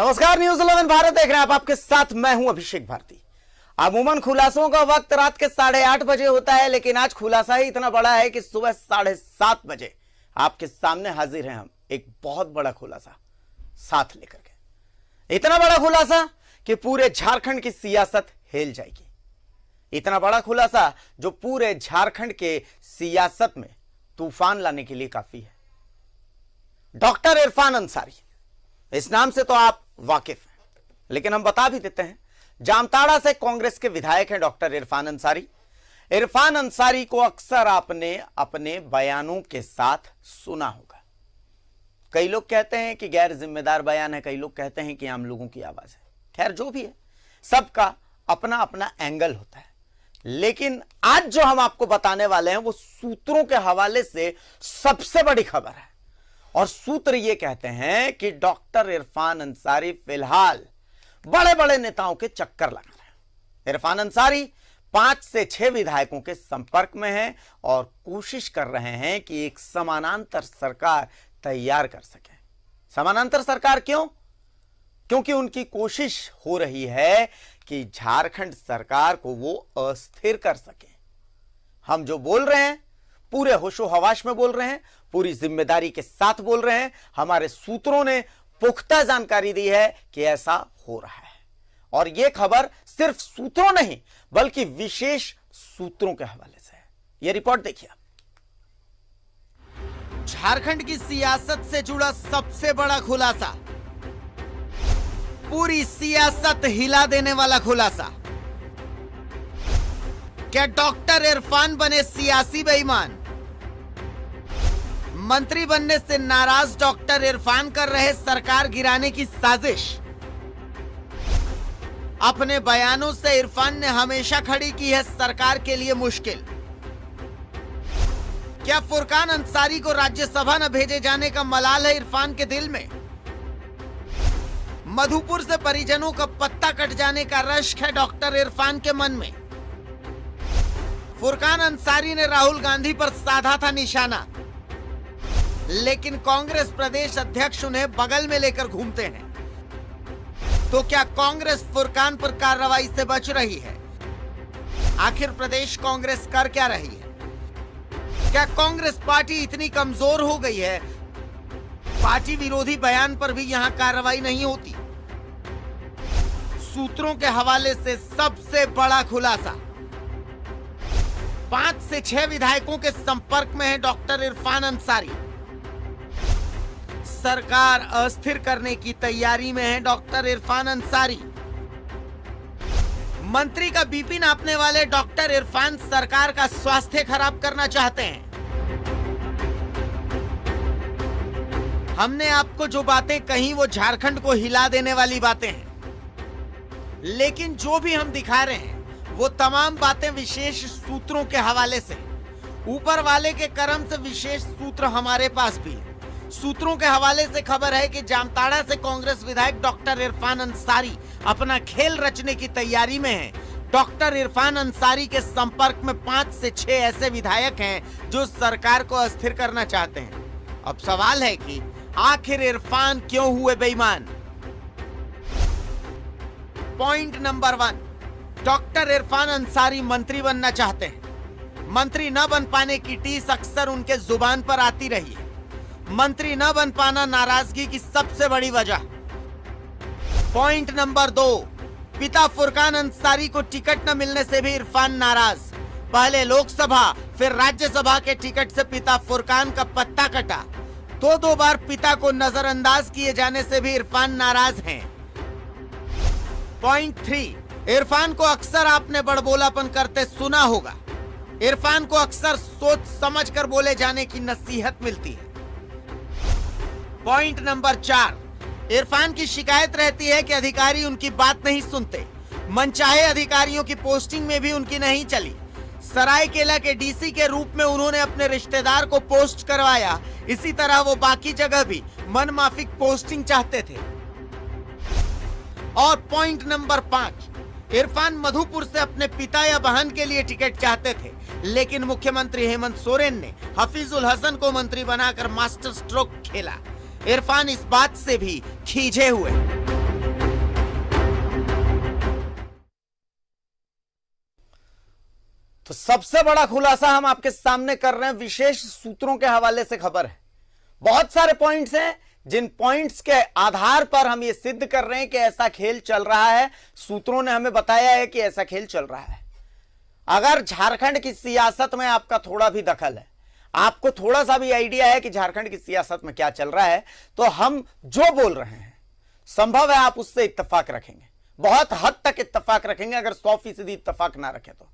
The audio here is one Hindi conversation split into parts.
नमस्कार, न्यूज 11 भारत देख रहे हैं आप। आपके साथ मैं हूं अभिषेक भारती। अमूमन खुलासों का वक्त रात के 8:30 बजे होता है, लेकिन आज खुलासा ही इतना बड़ा है कि सुबह 7:30 बजे आपके सामने हाजिर हैं हम एक बहुत बड़ा खुलासा साथ लेकर के। इतना बड़ा खुलासा कि पूरे झारखंड की सियासत हिल जाएगी। इतना बड़ा खुलासा जो पूरे झारखंड के सियासत में तूफान लाने के लिए काफी है। डॉक्टर इरफान अंसारी, इस नाम से तो आप वाकिफ हैं, लेकिन हम बता भी देते हैं। जामताड़ा से कांग्रेस के विधायक हैं डॉक्टर इरफान अंसारी। इरफान अंसारी को अक्सर आपने अपने बयानों के साथ सुना होगा। कई लोग कहते हैं कि गैर जिम्मेदार बयान है, कई लोग कहते हैं कि आम लोगों की आवाज है। खैर, जो भी है, सबका अपना अपना एंगल होता है। लेकिन आज जो हम आपको बताने वाले हैं वो सूत्रों के हवाले से सबसे बड़ी खबर है। और सूत्र ये कहते हैं कि डॉक्टर इरफान अंसारी फिलहाल बड़े बड़े नेताओं के चक्कर लगा रहे हैं। इरफान अंसारी 5 से 6 विधायकों के संपर्क में हैं और कोशिश कर रहे हैं कि एक समानांतर सरकार तैयार कर सकें। समानांतर सरकार क्यों? क्योंकि उनकी कोशिश हो रही है कि झारखंड सरकार को वो अस्थिर कर सके। हम जो बोल रहे हैं पूरे होशो हवाश में बोल रहे हैं, पूरी जिम्मेदारी के साथ बोल रहे हैं। हमारे सूत्रों ने पुख्ता जानकारी दी है कि ऐसा हो रहा है। और यह खबर सिर्फ सूत्रों नहीं बल्कि विशेष सूत्रों के हवाले से है। यह रिपोर्ट देखिए। झारखंड की सियासत से जुड़ा सबसे बड़ा खुलासा, पूरी सियासत हिला देने वाला खुलासा। क्या डॉक्टर इरफान बने सियासी बेईमान? मंत्री बनने से नाराज डॉक्टर इरफान कर रहे सरकार गिराने की साजिश। अपने बयानों से इरफान ने हमेशा खड़ी की है सरकार के लिए मुश्किल। क्या फुरकान अंसारी को राज्यसभा न भेजे जाने का मलाल है इरफान के दिल में? मधुपुर से परिजनों का पत्ता कट जाने का रश्क है डॉक्टर इरफान के मन में। फुरकान अंसारी ने राहुल गांधी पर साधा था निशाना, लेकिन कांग्रेस प्रदेश अध्यक्ष उन्हें बगल में लेकर घूमते हैं। तो क्या कांग्रेस फुरकान पर कार्रवाई से बच रही है? आखिर प्रदेश कांग्रेस कर क्या रही है? क्या कांग्रेस पार्टी इतनी कमजोर हो गई है पार्टी विरोधी बयान पर भी यहां कार्रवाई नहीं होती? सूत्रों के हवाले से सबसे बड़ा खुलासा, 5 से 6 विधायकों के संपर्क में है डॉक्टर इरफान अंसारी। सरकार अस्थिर करने की तैयारी में है डॉक्टर इरफान अंसारी। मंत्री का बीपी नापने वाले डॉक्टर इरफान सरकार का स्वास्थ्य खराब करना चाहते हैं। हमने आपको जो बातें कही वो झारखंड को हिला देने वाली बातें हैं, लेकिन जो भी हम दिखा रहे हैं वो तमाम बातें विशेष सूत्रों के हवाले से। ऊपर वाले के कर्म से विशेष सूत्र हमारे पास भी है। सूत्रों के हवाले से खबर है कि जामताड़ा से कांग्रेस विधायक डॉक्टर इरफान अंसारी अपना खेल रचने की तैयारी में है। डॉक्टर इरफान अंसारी के संपर्क में 5 से 6 ऐसे विधायक हैं जो सरकार को अस्थिर करना चाहते हैं। अब सवाल है कि आखिर इरफान क्यों हुए बेईमान? Point number 1, doctor Irfan Ansari मंत्री बनना चाहते हैं। मंत्री न बन पाने की टीस अक्सर उनके जुबान पर आती रही है। मंत्री न बन पाना नाराजगी की सबसे बड़ी वजह। पॉइंट नंबर 2, पिता फुरकान अंसारी को टिकट न मिलने से भी इरफान नाराज। पहले लोकसभा फिर राज्यसभा के टिकट से पिता फुरकान का पत्ता कटा। 2 बार पिता को नजरअंदाज किए जाने से भी इरफान नाराज हैं। पॉइंट 3, इरफान को अक्सर आपने बड़बोलापन करते सुना होगा। इरफान को अक्सर सोच समझकर बोले जाने की नसीहत मिलती है। पॉइंट नंबर 4, इरफान की शिकायत रहती है कि अधिकारी उनकी बात नहीं सुनते। मनचाहे अधिकारियों की पोस्टिंग में भी उनकी नहीं चली। सरायकेला के डीसी के रूप में उन्होंने अपने रिश्तेदार को पोस्ट करवाया, इसी तरह वो बाकी जगह भी मनमाफिक पोस्टिंग चाहते थे। और पॉइंट नंबर 5, इरफान मधुपुर से अपने पिता या बहन के लिए टिकट चाहते थे, लेकिन मुख्यमंत्री हेमंत सोरेन ने हफीजुल हसन को मंत्री बनाकर मास्टर स्ट्रोक खेला। इरफान इस बात से भी खींचे हुए। तो सबसे बड़ा खुलासा हम आपके सामने कर रहे हैं, विशेष सूत्रों के हवाले से खबर है। बहुत सारे पॉइंट्स हैं जिन पॉइंट्स के आधार पर हम ये सिद्ध कर रहे हैं कि ऐसा खेल चल रहा है। सूत्रों ने हमें बताया है कि ऐसा खेल चल रहा है। अगर झारखंड की सियासत में आपका थोड़ा भी दखल है, आपको थोड़ा सा भी आइडिया है कि झारखंड की सियासत में क्या चल रहा है, तो हम जो बोल रहे हैं संभव है आप उससे इत्तेफाक रखेंगे, बहुत हद तक इत्तेफाक रखेंगे, अगर 100% इत्तेफाक ना रखे तो।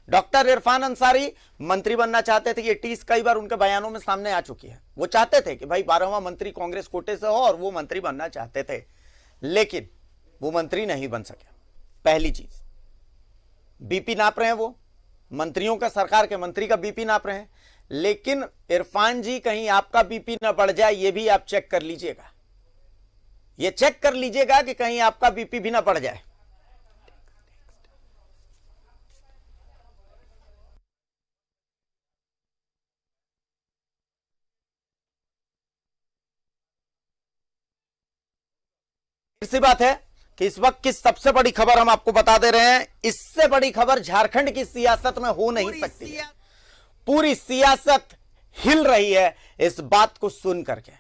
डॉक्टर इरफान अंसारी मंत्री बनना चाहते थे, ये टीस कई बार उनके बयानों में सामने आ चुकी है। वो चाहते थे कि भाई 12वां मंत्री कांग्रेस कोटे से हो और वो मंत्री बनना चाहते थे, लेकिन वो मंत्री नहीं बन सके। पहली चीज, बीपी नाप रहे हैं वो, मंत्रियों का, सरकार के मंत्री का बीपी नाप रहे हैं। लेकिन इरफान जी, कहीं आपका बीपी ना बढ़ जाए, ये भी आप चेक कर लीजिएगा, ये चेक कर लीजिएगा कि कहीं आपका बीपी भी ना बढ़ जाए। सी बात है कि इस वक्त की सबसे बड़ी खबर हम आपको बता दे रहे हैं, इससे बड़ी खबर झारखंड की सियासत में हो नहीं सकती है। पूरी सियासत हिल रही है इस बात को सुन करके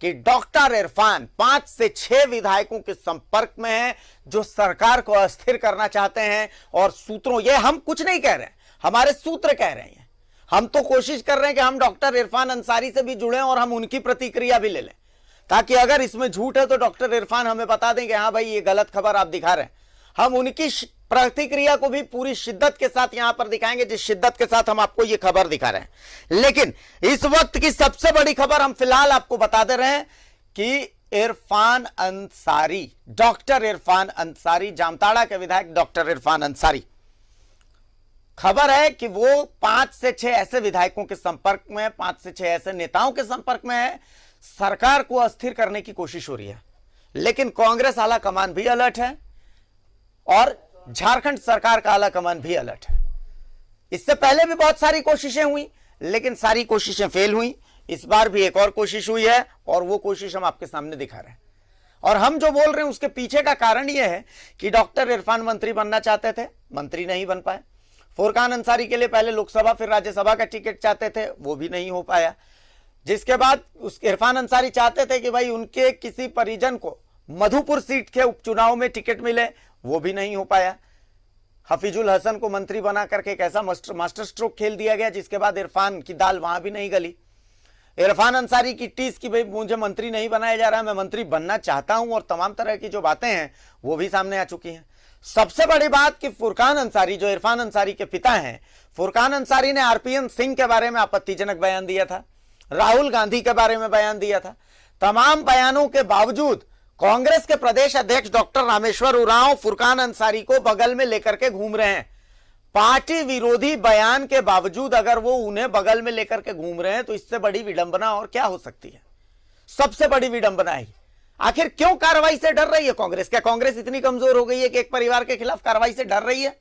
कि डॉक्टर इरफान 5 से 6 विधायकों के संपर्क में हैं जो सरकार को अस्थिर करना चाहते हैं। और सूत्रों, ये हम कुछ नहीं कह रहे हैं, हमारे सूत्र कह रहे हैं। हम तो कोशिश कर रहे हैं कि हम डॉक्टर इरफान अंसारी से भी जुड़े और हम उनकी प्रतिक्रिया भी ले लें, ताकि अगर इसमें झूठ है तो डॉक्टर इरफान हमें बता दें कि हाँ भाई ये गलत खबर आप दिखा रहे हैं। हम उनकी प्रतिक्रिया को भी पूरी शिद्दत के साथ यहां पर दिखाएंगे, जिस शिद्दत के साथ हम आपको ये खबर दिखा रहे हैं। लेकिन इस वक्त की सबसे बड़ी खबर हम फिलहाल आपको बता दे रहे हैं कि इरफान अंसारी, डॉक्टर इरफान अंसारी, जामताड़ा के विधायक डॉक्टर इरफान अंसारी, खबर है कि वो 5 से 6 ऐसे विधायकों के संपर्क में, 5 से 6 ऐसे नेताओं के संपर्क में है। सरकार को अस्थिर करने की कोशिश हो रही है, लेकिन कांग्रेस आला कमान भी अलर्ट है और झारखंड सरकार का आला कमान भी अलर्ट है। इससे पहले भी बहुत सारी कोशिशें हुई, लेकिन सारी कोशिशें फेल हुई। इस बार भी एक और कोशिश हुई है और वो कोशिश हम आपके सामने दिखा रहे हैं। और हम जो बोल रहे हैं उसके पीछे का कारण यह है कि डॉक्टर इरफान मंत्री बनना चाहते थे, मंत्री नहीं बन पाए। फुरकान अंसारी के लिए पहले लोकसभा फिर राज्यसभा का टिकट चाहते थे, वो भी नहीं हो पाया। जिसके बाद उस इरफान अंसारी चाहते थे कि भाई उनके किसी परिजन को मधुपुर सीट के उपचुनाव में टिकट मिले, वो भी नहीं हो पाया। हफीजुल हसन को मंत्री बना करके एक ऐसा मास्टर स्ट्रोक खेल दिया गया, जिसके बाद इरफान की दाल वहां भी नहीं गली। इरफान अंसारी की टीस की भाई मुझे मंत्री नहीं बनाया जा रहा, मैं मंत्री बनना चाहता हूं, और तमाम तरह की जो बातें हैं वो भी सामने आ चुकी हैं। सबसे बड़ी बात कि फुरकान अंसारी, जो इरफान अंसारी के पिता हैं, फुरकान अंसारी ने आरपीएन सिंह के बारे में आपत्तिजनक बयान दिया था, राहुल गांधी के बारे में बयान दिया था। तमाम बयानों के बावजूद कांग्रेस के प्रदेश अध्यक्ष डॉक्टर रामेश्वर उरांव फुरकान अंसारी को बगल में लेकर के घूम रहे हैं। पार्टी विरोधी बयान के बावजूद अगर वो उन्हें बगल में लेकर के घूम रहे हैं तो इससे बड़ी विडंबना और क्या हो सकती है। सबसे बड़ी विडंबना है आखिर क्यों कार्रवाई से डर रही है कांग्रेस? क्या कांग्रेस इतनी कमजोर हो गई है कि एक परिवार के खिलाफ कार्रवाई से डर रही है?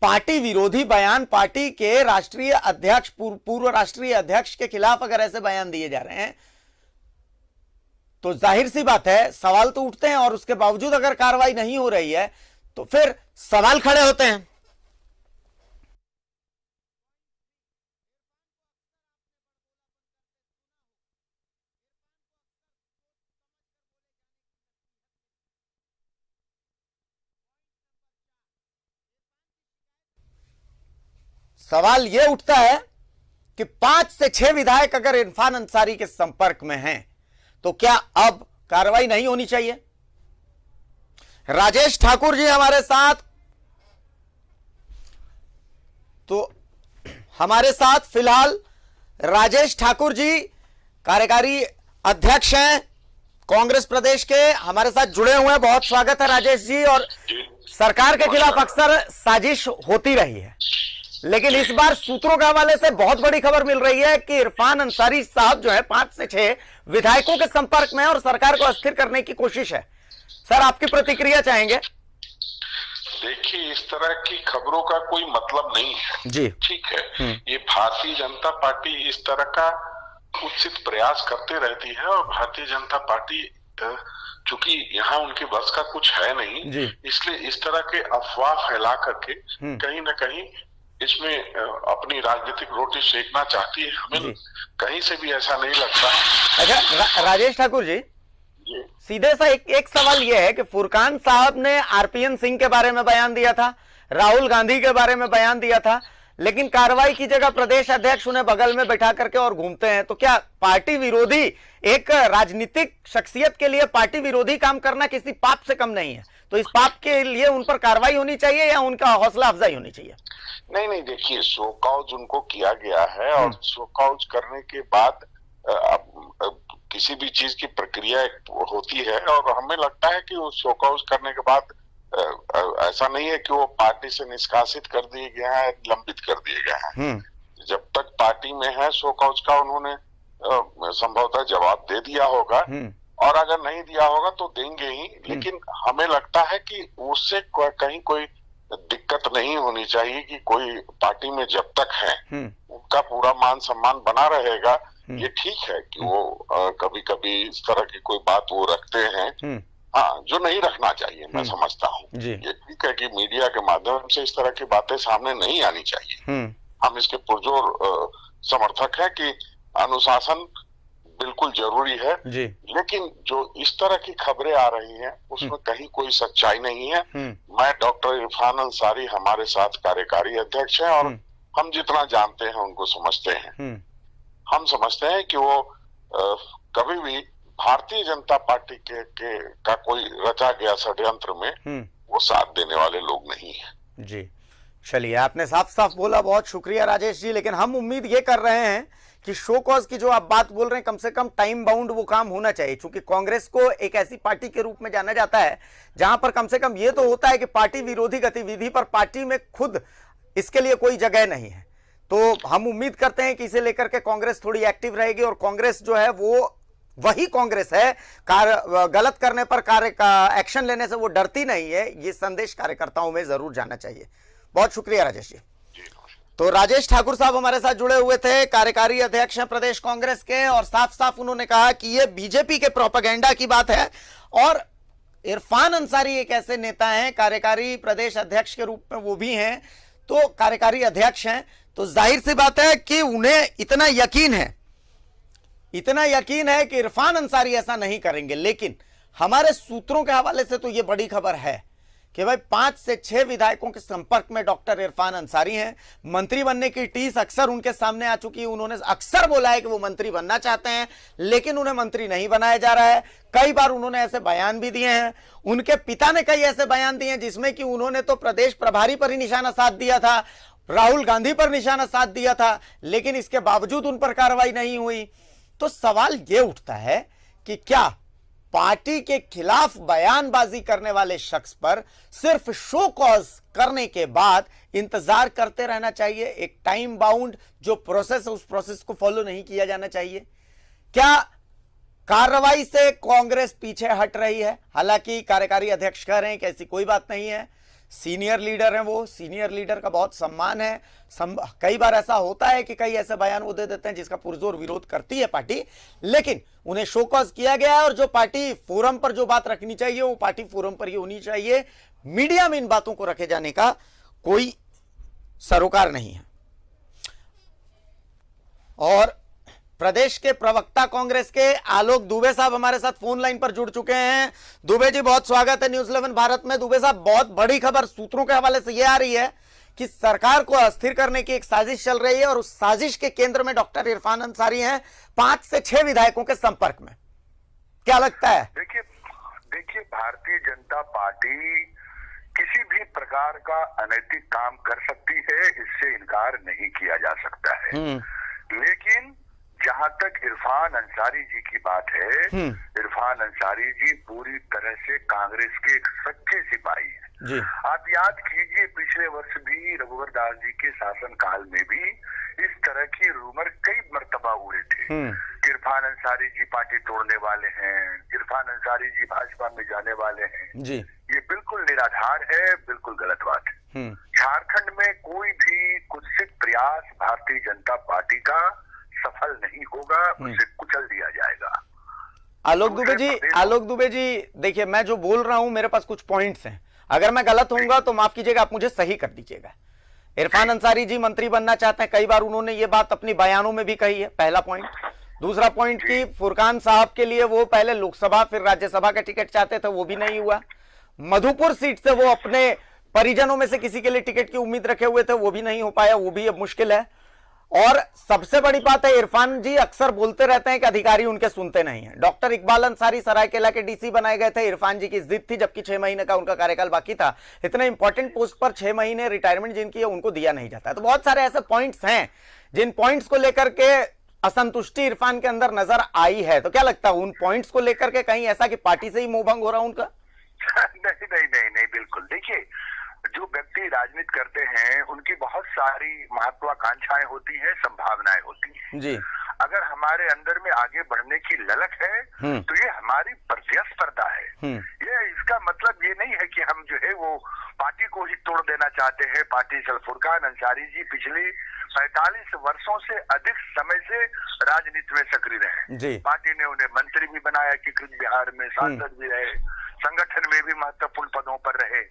पार्टी विरोधी बयान, पार्टी के राष्ट्रीय अध्यक्ष, पूर्व राष्ट्रीय अध्यक्ष के खिलाफ अगर ऐसे बयान दिए जा रहे हैं तो जाहिर सी बात है सवाल तो उठते हैं। और उसके बावजूद अगर कार्रवाई नहीं हो रही है तो फिर सवाल खड़े होते हैं। सवाल यह उठता है कि 5 से 6 विधायक अगर इरफान अंसारी के संपर्क में हैं तो क्या अब कार्रवाई नहीं होनी चाहिए? राजेश ठाकुर जी हमारे साथ, तो हमारे साथ फिलहाल राजेश ठाकुर जी कार्यकारी अध्यक्ष हैं कांग्रेस प्रदेश के, हमारे साथ जुड़े हुए हैं। बहुत स्वागत है राजेश जी। और सरकार के खिलाफ अक्सर साजिश होती रही है, लेकिन इस बार सूत्रों के हवाले से बहुत बड़ी खबर मिल रही है कि इरफान अंसारी साहब जो है 5 से 6 विधायकों के संपर्क में और सरकार को अस्थिर करने की कोशिश है। सर, आपकी प्रतिक्रिया चाहेंगे? देखिए, इस तरह की खबरों का कोई मतलब नहीं है जी, ठीक है। ये भारतीय जनता पार्टी इस तरह का कुत्सित प्रयास करते रहती है और भारतीय जनता पार्टी चूंकि यहाँ उनके बस का कुछ है नहीं, जी। इसलिए इस तरह के अफवाह फैला करके कहीं ना कहीं इसमें अपनी राजनीतिक रोटी सेकना चाहती है। हमें कहीं से भी ऐसा नहीं लगता। अच्छा राजेश ठाकुर जी, सीधे सा एक सवाल यह है कि फुरकान साहब ने आरपीएन सिंह के बारे में बयान दिया था, राहुल गांधी के बारे में बयान दिया था, लेकिन कार्रवाई की जगह प्रदेश अध्यक्ष उन्हें बगल में बैठा करके और घूमते हैं। तो क्या पार्टी विरोधी, एक राजनीतिक शख्सियत के लिए पार्टी विरोधी काम करना किसी पाप से कम नहीं है? तो इस पाप के लिए उन पर कार्रवाई होनी चाहिए या उनका हौसला अफजाई होनी चाहिए? नहीं, देखिए, शो कॉज उनको किया गया है और शो कॉज करने के बाद किसी भी चीज की प्रक्रिया होती है और हमें लगता है कि वो शो कॉज करने के बाद ऐसा नहीं है कि वो पार्टी से निष्कासित कर दिए गए हैं, निलंबित कर दिए गए हैं। जब तक पार्टी में है शो कॉज का उन्होंने संभवतः जवाब दे दिया होगा और अगर नहीं दिया होगा तो देंगे ही, लेकिन हमें लगता है कि उससे कहीं कोई दिक्कत नहीं होनी चाहिए कि कोई पार्टी में जब तक है उनका पूरा मान सम्मान बना रहेगा। ये ठीक है कि वो कभी कभी इस तरह की कोई बात वो रखते हैं, हाँ, जो नहीं रखना चाहिए, मैं समझता हूँ। ये ठीक है कि मीडिया के माध्यम से इस तरह की बातें सामने नहीं आनी चाहिए। हम इसके पुरजोर समर्थक हैं कि अनुशासन बिल्कुल जरूरी है, लेकिन जो इस तरह की खबरें आ रही हैं उसमें कहीं कोई सच्चाई नहीं है। मैं डॉक्टर इरफान अंसारी हमारे साथ कार्यकारी अध्यक्ष हैं और हम जितना जानते हैं उनको समझते हैं। हम समझते हैं कि वो कभी भी भारतीय जनता पार्टी का कोई रचा गया षड्यंत्र में वो साथ देने वाले लोग नहीं है। जी, चलिए, आपने साफ साफ बोला, बहुत शुक्रिया राजेश जी। लेकिन हम उम्मीद ये कर रहे हैं कि शो कॉज की जो आप बात बोल रहे हैं, कम से कम टाइम बाउंड वो काम होना चाहिए, क्योंकि कांग्रेस को एक ऐसी पार्टी के रूप में जाना जाता है जहां पर कम से कम ये तो होता है कि पार्टी विरोधी गतिविधि पर पार्टी में खुद इसके लिए कोई जगह नहीं है। तो हम उम्मीद करते हैं कि इसे लेकर के कांग्रेस थोड़ी एक्टिव रहेगी और कांग्रेस जो है वो वही कांग्रेस है, गलत करने पर एक्शन लेने से वो डरती नहीं है। ये संदेश कार्यकर्ताओं में जरूर जाना चाहिए। बहुत शुक्रिया राजेश जी। तो राजेश ठाकुर साहब हमारे साथ जुड़े हुए थे, कार्यकारी अध्यक्ष हैं प्रदेश कांग्रेस के, और साफ साफ उन्होंने कहा कि ये बीजेपी के प्रोपेगेंडा की बात है। और इरफान अंसारी एक ऐसे नेता हैं, कार्यकारी प्रदेश अध्यक्ष के रूप में वो भी हैं, तो कार्यकारी अध्यक्ष हैं, तो जाहिर सी बात है कि उन्हें इतना यकीन है कि इरफान अंसारी ऐसा नहीं करेंगे। लेकिन हमारे सूत्रों के हवाले से तो ये बड़ी खबर है कि भाई 5 से 6 विधायकों के संपर्क में डॉक्टर इरफान अंसारी हैं। मंत्री बनने की टीस अक्सर उनके सामने आ चुकी है। उन्होंने अक्सर बोला है कि वो मंत्री बनना चाहते हैं, लेकिन उन्हें मंत्री नहीं बनाया जा रहा है। कई बार उन्होंने ऐसे बयान भी दिए हैं। उनके पिता ने कई ऐसे बयान दिए हैं जिसमें कि उन्होंने तो प्रदेश प्रभारी पर ही निशाना साध दिया था, राहुल गांधी पर निशाना साध दिया था, लेकिन इसके बावजूद उन पर कार्रवाई नहीं हुई। तो सवाल यह उठता है कि क्या पार्टी के खिलाफ बयानबाजी करने वाले शख्स पर सिर्फ शो कॉज करने के बाद इंतजार करते रहना चाहिए? एक टाइम बाउंड जो प्रोसेस है उस प्रोसेस को फॉलो नहीं किया जाना चाहिए? क्या कार्रवाई से कांग्रेस पीछे हट रही है? हालांकि कार्यकारी अध्यक्ष कह रहे हैं कि ऐसी कोई बात नहीं है, सीनियर लीडर हैं वो, सीनियर लीडर का बहुत सम्मान है। कई बार ऐसा होता है कि कई ऐसे बयान वो दे देते हैं जिसका पुरजोर विरोध करती है पार्टी, लेकिन उन्हें शोकॉज किया गया है और जो पार्टी फोरम पर जो बात रखनी चाहिए वो पार्टी फोरम पर ही होनी चाहिए। मीडिया में इन बातों को रखे जाने का कोई सरोकार नहीं है। और प्रदेश के प्रवक्ता कांग्रेस के आलोक दुबे साहब हमारे साथ फोन लाइन पर जुड़ चुके हैं। दुबे जी, बहुत स्वागत है न्यूज़ 11 भारत में। दुबे साहब, बहुत बड़ी खबर सूत्रों के हवाले से यह आ रही है कि सरकार को अस्थिर करने की एक साजिश चल रही है और उस साजिश के केंद्र में डॉक्टर इरफान अंसारी हैं, 5 से 6 विधायकों के संपर्क में। क्या लगता है? देखिए, भारतीय जनता पार्टी किसी भी प्रकार का अनैतिक काम कर सकती है, इससे इनकार नहीं किया जा सकता है। लेकिन जहां तक इरफान अंसारी जी की बात है, इरफान अंसारी जी पूरी तरह से कांग्रेस के एक सच्चे सिपाही हैं। आप याद कीजिए, पिछले वर्ष भी रघुवर दास जी के शासन काल में भी इस तरह की रूमर कई मर्तबा उड़े थे। इरफान अंसारी जी पार्टी तोड़ने वाले हैं, इरफान अंसारी जी भाजपा में जाने वाले हैं जी। ये बिल्कुल निराधार है, बिल्कुल गलत बात है। झारखंड में कोई भी कुत्सित प्रयास भारतीय जनता पार्टी का सफल नहीं होगा, उसे कुचल दिया जाएगा। आलोक दुबे जी देखिए, मैं जो बोल रहा हूं मेरे पास कुछ पॉइंट्स हैं, अगर मैं गलत होऊंगा तो माफ कीजिएगा, आप मुझे सही कर दीजिएगा। इरफान अंसारी जी मंत्री बनना चाहते हैं, कई बार उन्होंने ये बात अपनी बयानों में भी कही है, पहला पॉइंट। दूसरा पॉइंट कि फुरकान साहब के लिए वो पहले लोकसभा फिर राज्यसभा का टिकट चाहते थे, वो भी नहीं हुआ। मधुपुर सीट से वो अपने परिजनों में से किसी के लिए टिकट की उम्मीद रखे हुए थे, वो भी नहीं हो पाया, वो भी अब मुश्किल है। और सबसे बड़ी बात है, इरफान जी अक्सर बोलते रहते हैं कि अधिकारी उनके सुनते नहीं हैं। डॉक्टर इकबाल अंसारी सरायकेला के डीसी बनाए गए थे, इरफान जी की जिद थी, जबकि 6 महीने का उनका कार्यकाल बाकी था। इतने इंपॉर्टेंट पोस्ट पर 6 महीने रिटायरमेंट जिनकी है उनको दिया नहीं जाता है। तो बहुत सारे ऐसे पॉइंट्स हैं जिन पॉइंट्स को लेकर के असंतुष्टि इरफान के अंदर नजर आई है। तो क्या लगता है उन पॉइंट्स को लेकर के कहीं ऐसा कि पार्टी से ही मोहभंग हो रहा उनका? नहीं, बिल्कुल। देखिए, जो व्यक्ति राजनीति करते हैं उनकी बहुत सारी महत्वाकांक्षाएं होती हैं, संभावनाएं होती हैं जी। अगर हमारे अंदर में आगे बढ़ने की ललक है तो ये हमारी प्रतिस्पर्धा है। ये इसका मतलब ये नहीं है कि हम जो है वो पार्टी को ही तोड़ देना चाहते हैं। पार्टी से फुरकान अंसारी जी पिछले 45 वर्षों से अधिक समय से राजनीति में सक्रिय रहे। पार्टी ने उन्हें मंत्री भी बनाया कि बिहार में सांसद भी रहे, संगठन में भी महत्वपूर्ण पदों पर रहे।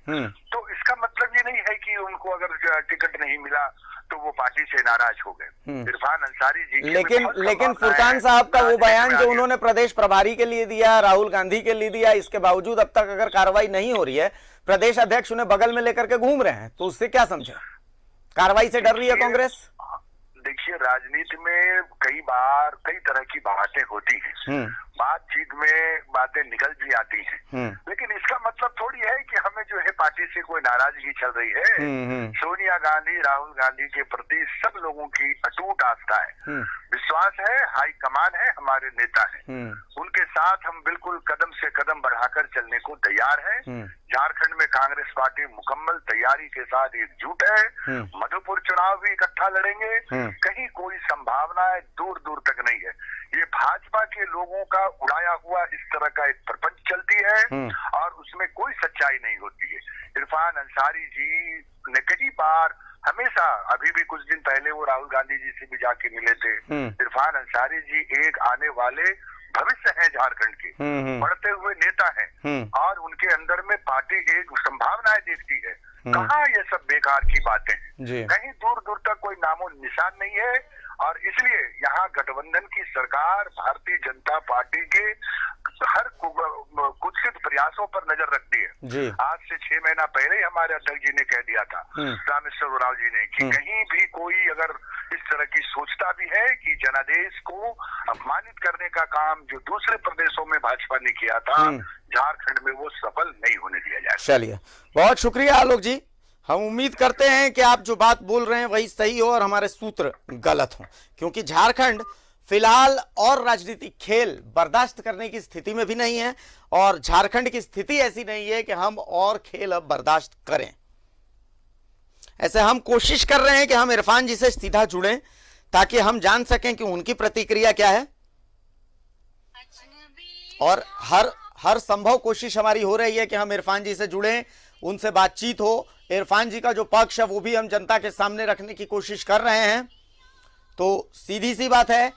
तो इसका मतलब ये नहीं है कि उनको अगर टिकट नहीं मिला तो वो पार्टी से नाराज हो गए। इरफान अंसारी जी लेकिन फुरकान साहब का वो बयान जो उन्होंने प्रदेश प्रभारी के लिए दिया, राहुल गांधी के लिए दिया, इसके बावजूद अब तक अगर कार्रवाई नहीं हो रही है, प्रदेश अध्यक्ष उन्हें बगल में लेकर के घूम रहे हैं, तो उससे क्या समझे? कार्रवाई से डर रही है कांग्रेस? देखिए, राजनीति में कई बार कई तरह की बातें होती हैं, बातचीत में बातें निकल भी आती हैं, लेकिन इसका मतलब थोड़ी है कि हमें जो है पार्टी से कोई नाराजगी चल रही है। सोनिया गांधी, राहुल गांधी के प्रति सब लोगों की अटूट आस्था है, विश्वास है, हाई कमान है, हमारे नेता हैं, उनके साथ हम बिल्कुल कदम से कदम बढ़ाकर चलने को तैयार हैं। झारखंड में कांग्रेस पार्टी मुकम्मल तैयारी के साथ एकजुट है। मधुपुर चुनाव भी इकट्ठा लड़ेंगे। कहीं कोई संभावना दूर दूर तक नहीं है। ये भाजपा के लोगों का उड़ाया हुआ इस तरह का एक प्रपंच चलती है और उसमें कोई सच्चाई नहीं होती है। इरफान अंसारी जी ने कई बार हमेशा, अभी भी कुछ दिन पहले वो राहुल गांधी जी से भी जाके मिले थे। इरफान अंसारी जी एक आने वाले भविष्य हैं झारखंड के, बढ़ते हुए नेता हैं और उनके अंदर में पार्टी एक संभावनाएं देखती है। कहाँ ये सब बेकार की बातें हैं, कहीं दूर दूर तक कोई नामो निशान नहीं है। और इसलिए यहाँ गठबंधन की सरकार भारतीय जनता पार्टी के हर कुत्सित प्रयासों पर नजर रखती है। आज से 6 महीना पहले ही हमारे अध्यक्ष जी ने कह दिया था, रामेश्वर उरांव जी ने, कि कहीं भी कोई अगर इस तरह की सोचता भी है कि जनादेश को अपमानित करने का काम जो दूसरे प्रदेशों में भाजपा ने किया था, झारखंड में वो सफल नहीं होने दिया जाएगा। चलिए, बहुत शुक्रिया आलोक जी। हम उम्मीद करते हैं कि आप जो बात बोल रहे हैं वही सही हो और हमारे सूत्र गलत हो, क्योंकि झारखंड फिलहाल और राजनीतिक खेल बर्दाश्त करने की स्थिति में भी नहीं है और झारखंड की स्थिति ऐसी नहीं है कि हम और खेल अब बर्दाश्त करें। ऐसे हम कोशिश कर रहे हैं कि हम इरफान जी से सीधा जुड़ें ताकि हम जान सकें कि उनकी प्रतिक्रिया क्या है, और हर संभव कोशिश हमारी हो रही है कि हम इरफान जी से जुड़ें, उनसे बातचीत हो। इरफान जी का जो पक्ष है वो भी हम जनता के सामने रखने की कोशिश कर रहे हैं। तो सीधी सी बात है,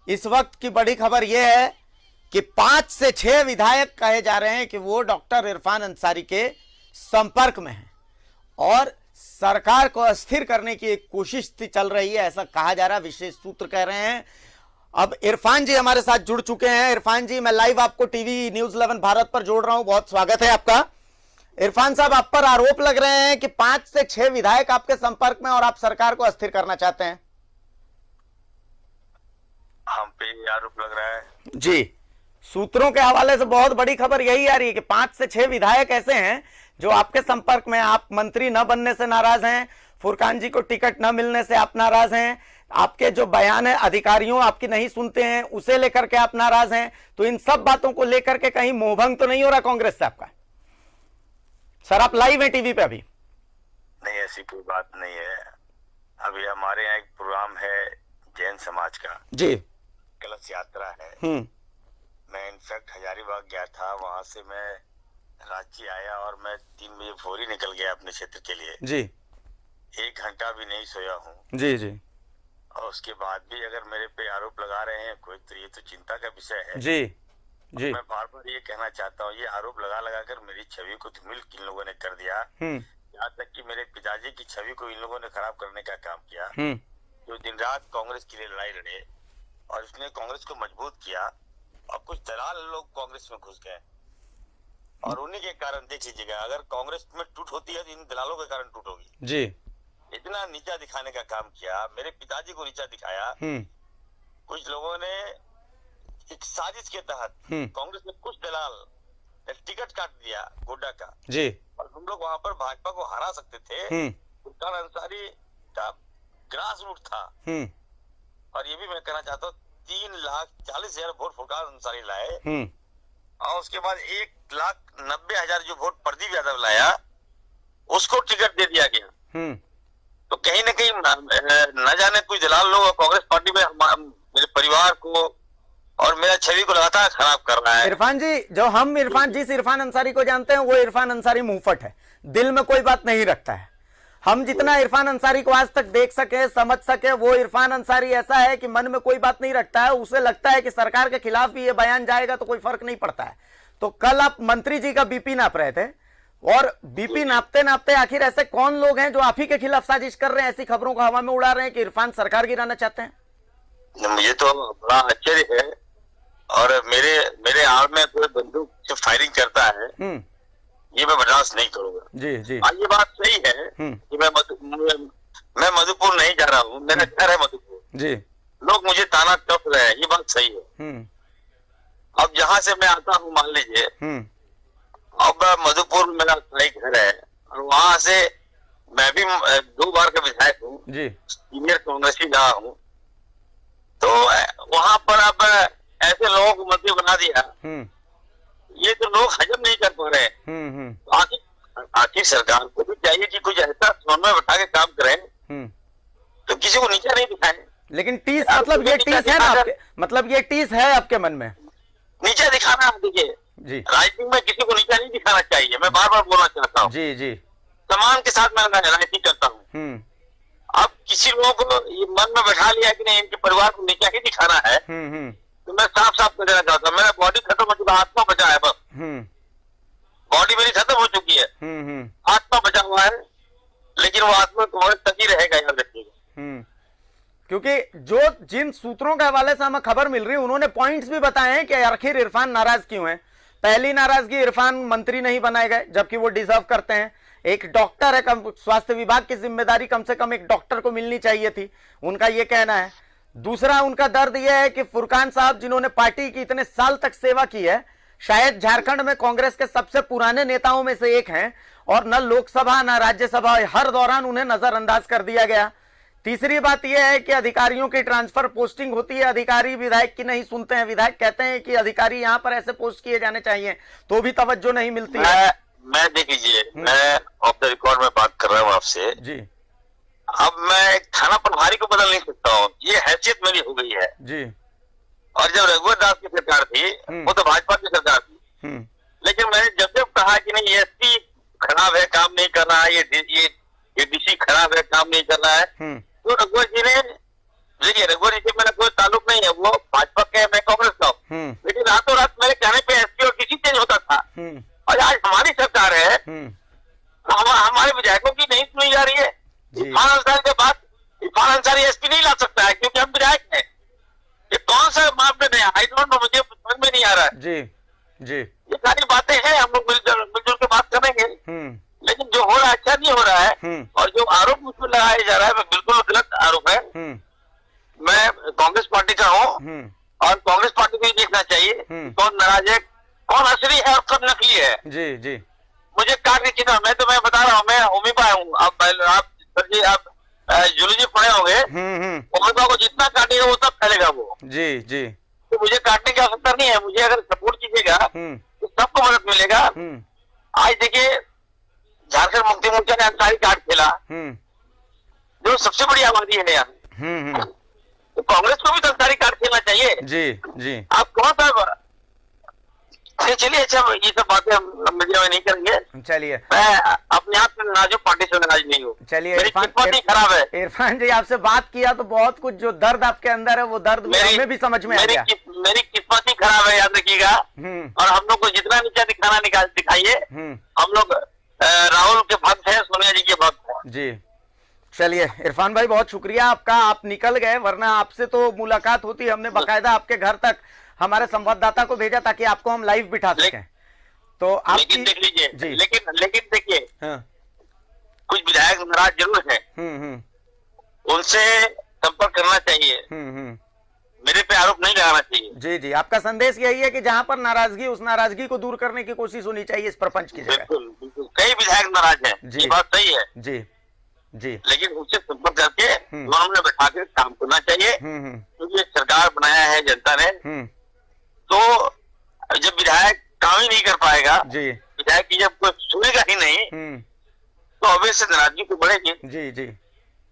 इस वक्त की बड़ी खबर यह है कि 5 से 6 विधायक कहे जा रहे हैं कि वो डॉक्टर इरफान अंसारी के संपर्क में हैं और सरकार को अस्थिर करने की एक कोशिश चल रही है, ऐसा कहा जा रहा है, विशेष सूत्र कह रहे हैं। अब इरफान जी हमारे साथ जुड़ चुके हैं। इरफान जी, मैं लाइव आपको टीवी न्यूज़ 11 भारत पर जोड़ रहा हूं, बहुत स्वागत है आपका। इरफान साहब, आप पर आरोप लग रहे हैं कि 5 से 6 विधायक आपके संपर्क में और आप सरकार को अस्थिर करना चाहते हैं। हम पे आरोप लग रहा है जी। सूत्रों के हवाले से बहुत बड़ी खबर यही आ रही है कि 5 से 6 विधायक ऐसे हैं जो आपके संपर्क में, आप मंत्री न बनने से नाराज हैं, फुरकान जी को टिकट न मिलने से आप नाराज हैं, आपके जो बयान है अधिकारियों आपकी नहीं सुनते हैं उसे लेकर के आप नाराज हैं। तो इन सब बातों को लेकर के कहीं मोहभंग तो नहीं हो रहा कांग्रेस से आपका? सर, आप लाइव हैं टीवी पे अभी? नहीं, ऐसी कोई बात नहीं है। अभी हमारे यहाँ एक प्रोग्राम है जैन समाज का जी, कलश यात्रा है। मैं इनफैक्ट हजारीबाग गया था, वहां से मैं रांची आया और मैं 3 बजे फौरी निकल गया अपने क्षेत्र के लिए जी। 1 घंटा भी नहीं सोया हूँ जी जी। और उसके बाद भी अगर मेरे पे आरोप लगा रहे हैं कोई, तो ये तो चिंता का विषय है जी। जी। मैं बार बार ये कहना चाहता हूँ, ये आरोप लगा लगा कर मेरी छवि को धूमिल इन लोगों ने कर दिया। यहाँ तक कि मेरे पिताजी की छवि को इन लोगों ने खराब करने का काम किया। जो दिन रात कांग्रेस के लिए लड़ाई लड़े और इसने कांग्रेस को मजबूत किया, और कुछ दलाल लोग कांग्रेस में घुस गए और उन्हीं के कारण देख लीजिएगा, अगर कांग्रेस में टूट होती है तो इन दलालों के कारण टूट होगी जी। इतना नीचा दिखाने का काम किया, मेरे पिताजी को नीचा दिखाया। कुछ लोगों ने एक साजिश के तहत कांग्रेस में कुछ दलाल ने टिकट काट दिया गोड्डा का जी, और हम लोग वहां पर भाजपा को हरा सकते थे। फुरकान अंसारी का ग्रास रूट था, और ये भी मैं कहना चाहता हूँ 3,40,000 वोट फुरकान अंसारी लाए, और उसके बाद 1,90,000 जो वोट प्रदीप यादव लाया उसको टिकट दे दिया गया। तो कहीं ना कहीं न जाने कुछ दलाल लोग कांग्रेस पार्टी में मेरे परिवार को और मेरा छवि को लगातार खराब कर रहा है। इरफान जी, जो हम जिस इरफान अंसारी को जानते हैं वो इरफान अंसारी मुंहफट है, दिल में कोई बात नहीं रखता है। हम जितना इरफान अंसारी को आज तक देख सके, समझ सके, वो इरफान अंसारी ऐसा है कि मन में कोई बात नहीं रखता है। उसे लगता है कि सरकार के खिलाफ भी ये बयान जाएगा तो कोई फर्क नहीं पड़ता है। तो कल आप मंत्री जी का बीपी नाप रहे थे, और बीपी नापते नापते आखिर ऐसे कौन लोग हैं जो आप ही के खिलाफ साजिश कर रहे हैं, ऐसी खबरों को हवा में उड़ा रहे हैं कि इरफान सरकार गिराना चाहते हैं? मुझे तो बड़ा आश्चर्य है, और मेरे आड़ में कोई बंदूक से फायरिंग करता है, ये मैं बर्दाश्त नहीं करूंगा। जी जी। ये बात सही है कि मैं मधुपुर नहीं जा रहा हूँ, मेरा घर है मधुपुर जी। लोग मुझे ताना तप रहे हैं, ये बात सही है। अब जहाँ से मैं आता हूँ, मान लीजिए अब मधुपुर मेरा स्थायी घर है, और वहां से मैं भी 2 बार का विधायक हूँ जी, सीनियर कांग्रेसी रहा हूँ। तो वहां पर अब ऐसे लोगों को मंत्री बना दिया, ये तो लोग हजम नहीं कर पा रहे। आखिर सरकार को भी चाहिए कि कुछ ऐसा समन्वय बैठा के काम करें, तो किसी को नीचा नहीं दिखाएं। लेकिन टीस, मतलब ये टीस है ना आपके, मतलब ये टीस है आपके मन में? नीचा दिखाना, देखिए जी, राजनीति में किसी को नीचा नहीं दिखाना चाहिए। मैं बार बार बोलना चाहता हूँ जी जी, सम्मान के साथ मैं राजनीति करता हूँ। अब किसी लोगों को ये मन में बैठा लिया कि नहीं इनके परिवार को नीचा ही दिखाना है, तो मैं साफ साफ कर देना चाहता हूँ, मेरा बॉडी खत्म हो चुका, आत्मा बचा है बस। बॉडी मेरी खत्म हो चुकी है, आत्मा बचा हुआ है, लेकिन वो आत्मा कांग्रेस तक ही रहेगा, याद रखिएगा। क्योंकि जो जिन सूत्रों के हवाले से हमें खबर मिल रही है, उन्होंने पॉइंट्स भी बताए हैं कि आखिर इरफान नाराज क्यों है। पहली नाराजगी, इरफान मंत्री नहीं बनाए गए, जबकि वो डिजर्व करते हैं। एक डॉक्टर है, स्वास्थ्य विभाग की जिम्मेदारी कम से कम एक डॉक्टर को मिलनी चाहिए थी, उनका ये कहना है। दूसरा उनका दर्द यह है कि फुरकान साहब, जिन्होंने पार्टी की इतने साल तक सेवा की है, शायद झारखंड में कांग्रेस के सबसे पुराने नेताओं में से एक हैं, और न लोकसभा न राज्यसभा, हर दौरान उन्हें नजरअंदाज कर दिया गया। तीसरी बात यह है कि अधिकारियों की ट्रांसफर पोस्टिंग होती है, अधिकारी विधायक की नहीं सुनते हैं। विधायक कहते हैं कि अधिकारी यहाँ पर ऐसे पोस्ट किए जाने चाहिए, तो भी तवज्जो नहीं मिलती है। मैं देख लीजिए, मैं ऑफ द रिकॉर्ड में बात कर रहा हूँ आपसे जी। अब मैं थाना प्रभारी को बदल नहीं सकता हूँ, ये हैसियत मेरी हो गई है जी। और जब रघुवर दास की सरकार थी, वो तो भाजपा की सरकार थी, लेकिन मैंने जब कहा कि नहीं एसपी खराब है, काम नहीं कर रहा है, ये डीसी खराब है, काम नहीं कर रहा है, तो रघुवर जी ने, देखिए रघुवर जी से मेरा कोई ताल्लुक नहीं है, वो भाजपा के, मैं कांग्रेस का हूँ, लेकिन रातों रात मेरे कहने पे एसपी और डीसी चेंज होता था। और आज हमारी सरकार है, हमारे विधायकों की नहीं सुनी जा रही है। इरफान अंसारी के बाद इरफान अंसारी एसपी नहीं ला सकता है, क्योंकि हम विधायक हैं। ये कौन सा मामले में, आई डोंट नो, मुझे समझ में नहीं आ रहा है जी जी। ये सारी बातें हैं, हम लोग मिलजुल के बात करेंगे, लेकिन जो हो रहा है अच्छा नहीं हो रहा है, और जो आरोप मुझ पर लगाया जा रहा है वो बिल्कुल गलत आरोप है। मैं कांग्रेस पार्टी का हूँ, और कांग्रेस पार्टी को ये देखना चाहिए कौन नाराज है, कौन असली है और कौन नकली है जी जी। मुझे काटने की ना, मैं बता रहा हूँ, मैं होमिपा हूँ। आप जूलॉजी पढ़े होंगे, होमिपा को जितना काटेगा वो तब फैलेगा वो जी जी। तो मुझे काटने की आवश्यकता नहीं है, मुझे अगर सपोर्ट कीजिएगा तो सबको मदद मिलेगा। आज देखिए झारखंड मुक्ति मोर्चा ने अंसारी कार्ड खेला, जो सबसे बड़ी आबादी है यहाँ, तो कांग्रेस को भी तो अंसारी कार्ड खेलना चाहिए जी जी। आप कौन सा, चलिए अच्छा, ये सब बातें हम मीडिया में नहीं करेंगे। चलिए, मैं अपने आप से नाराज हूँ, पार्टी से नाराज नहीं हूँ। चलिए, खराब है। इरफान जी, आपसे बात किया तो बहुत कुछ जो दर्द आपके अंदर है वो दर्द हमें भी समझ में आ गया। मेरी किस्मत ही खराब है, याद रखिएगा। और हम लोग को जितना नीचा दिखाना दिखाइए। हम लोग राहुल के भक्त हैं, सोनिया जी के भक्त हैं जी। चलिए इरफान भाई, बहुत शुक्रिया आपका, आप निकल गए, वरना आपसे तो मुलाकात होती। हमने बाकायदा आपके घर तक हमारे संवाददाता को भेजा ताकि आपको हम लाइव बिठा सकें। तो आप लेकिन देख लीजिए, जी, लेकिन देखिए, हाँ, कुछ विधायक नाराज जरूर है, उनसे संपर्क करना चाहिए। मेरे पे आरोप नहीं लगाना चाहिए। जी जी, आपका संदेश यही है कि जहां पर नाराजगी, उस नाराजगी को दूर करने की कोशिश होनी चाहिए इस प्रपंच की जगह। बिल्कुल बिल्कुल, कई विधायक नाराज हैं, ये बात सही है जी जी। लेकिन उससे संपर्क करके उन्होंने बैठा के काम करना चाहिए, क्योंकि सरकार बनाया है जनता ने। तो जब विधायक काम ही नहीं कर पाएगा जी, विधायक की जब कोई सुनेगा ही नहीं, तो ऑब्वियस से नाराजगी तो बढ़ेगी। जी जी,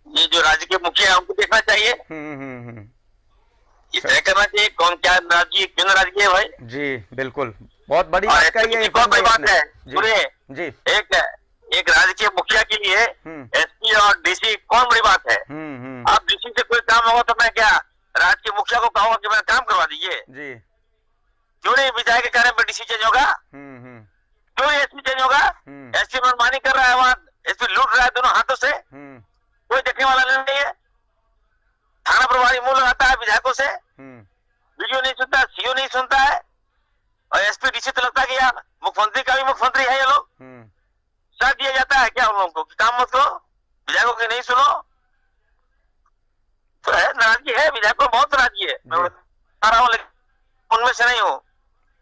ये जो राज्य के मुखिया है उनको देखना चाहिए, ये तय करना चाहिए कौन क्या नाराजगी, क्यों नाराजगी है भाई। जी बिल्कुल, बहुत बड़ी बात कही है। कौन बड़ी बात है जी, एक राज्य के मुखिया के लिए एसपी और डीसी कौन बड़ी बात है। आप डीसी से कोई काम होगा तो मैं क्या राज्य के मुखिया को कहूंगा कि मेरा काम करवा दीजिए जी। क्यों नहीं विधायक के कारण में डीसी चेंज होगा, क्यों नहीं एसपी चेंज होगा। एसपी मनमानी कर रहा है, वहां एसपी लूट रहा है दोनों हाथों से, कोई देखने वाला नहीं है। थाना प्रभारी मुंह लगाता है विधायकों से, वीडियो नहीं सुनता, सीओ नहीं सुनता है, और एसपी डीसी तो लगता है कि यार मुख्यमंत्री का भी मुख्यमंत्री है ये लोग। साथ दिया जाता है क्या उन लोगों को कि काम मत करो, विधायकों की नहीं सुनो। तो है नाराजगी, है विधायकों में बहुत नाराजगी है। मैं बता रहा हूँ, लेकिन उनमें से नहीं हूँ।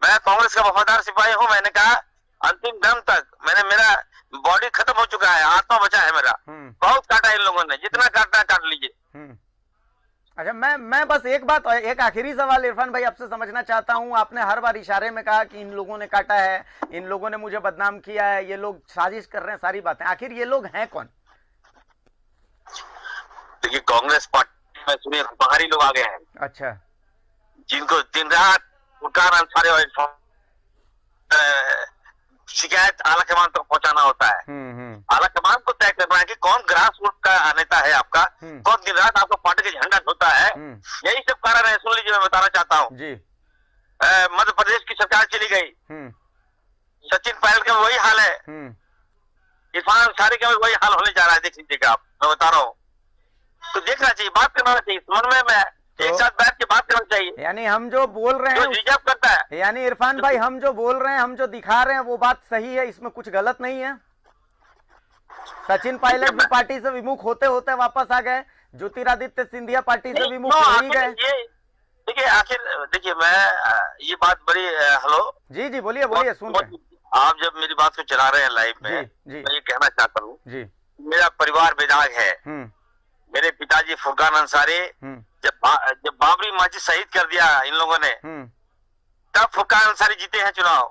मैं कांग्रेस का वफादार सिपाही हूँ। मैंने कहा अंतिम दम तक, मेरा बॉडी खत्म हो चुका है, आत्मा बचा है मेरा। बहुत काटा इन लोगों ने, जितना काटना है काट लीजिए। अच्छा, मैं बस एक बात, एक आखिरी सवाल इरफान भाई आपसे समझना चाहता हूं। आपने हर बार इशारे में कहा कि इन लोगों ने काटा है, इन लोगों ने मुझे बदनाम किया है, ये लोग साजिश कर रहे हैं, सारी बातें। आखिर ये लोग हैं कौन? देखिए, कांग्रेस पार्टी में सुनिए बाहरी लोग आ गए हैं। अच्छा, जिनको दिन रात फुरकान अंसारी और शिकायत आला कमान तक पहुंचाना होता है। आला कमान को तय करना है कि कौन ग्रास रूट का नेता है आपका, कौन दिन रात आपका पार्टी का झंडा ढोता है। यही सब कारण है। सुन लीजिए, मैं बताना चाहता हूँ जी। मध्य प्रदेश की सरकार चली गई, सचिन पायलट का वही हाल है, इरफान अंसारी का भी वही हाल होने जा रहा है। देख लीजिएगा आप, मैं बता रहा हूँ। तो देखना चाहिए, बात करना चाहिए, समन्वय में एक साथ बैठ के बात करना चाहिए। यानी हम जो बोल रहे हैं, रिजर्व करता है, यानी इरफान भाई हम जो बोल रहे हैं, हम जो दिखा रहे हैं, वो बात सही है, इसमें कुछ गलत नहीं है। सचिन पायलट भी पार्टी से विमुख होते होते वापस आ गए, ज्योतिरादित्य सिंधिया पार्टी से विमुख हो ही गए। देखिए, आखिर देखिए, मैं ये बात बड़ी हेलो जी जी, बोलिए बोलिए, सुन रहे हैं। आप जब मेरी बात को चला रहे हैं लाइव में, मैं ये कहना चाहता हूँ जी, मेरा परिवार बेदाग है। मेरे पिताजी फुरकान अंसारी जब बाबरी मस्जिद शहीद कर दिया इन लोगों ने, तब फुरकान अंसारी जीते हैं चुनाव।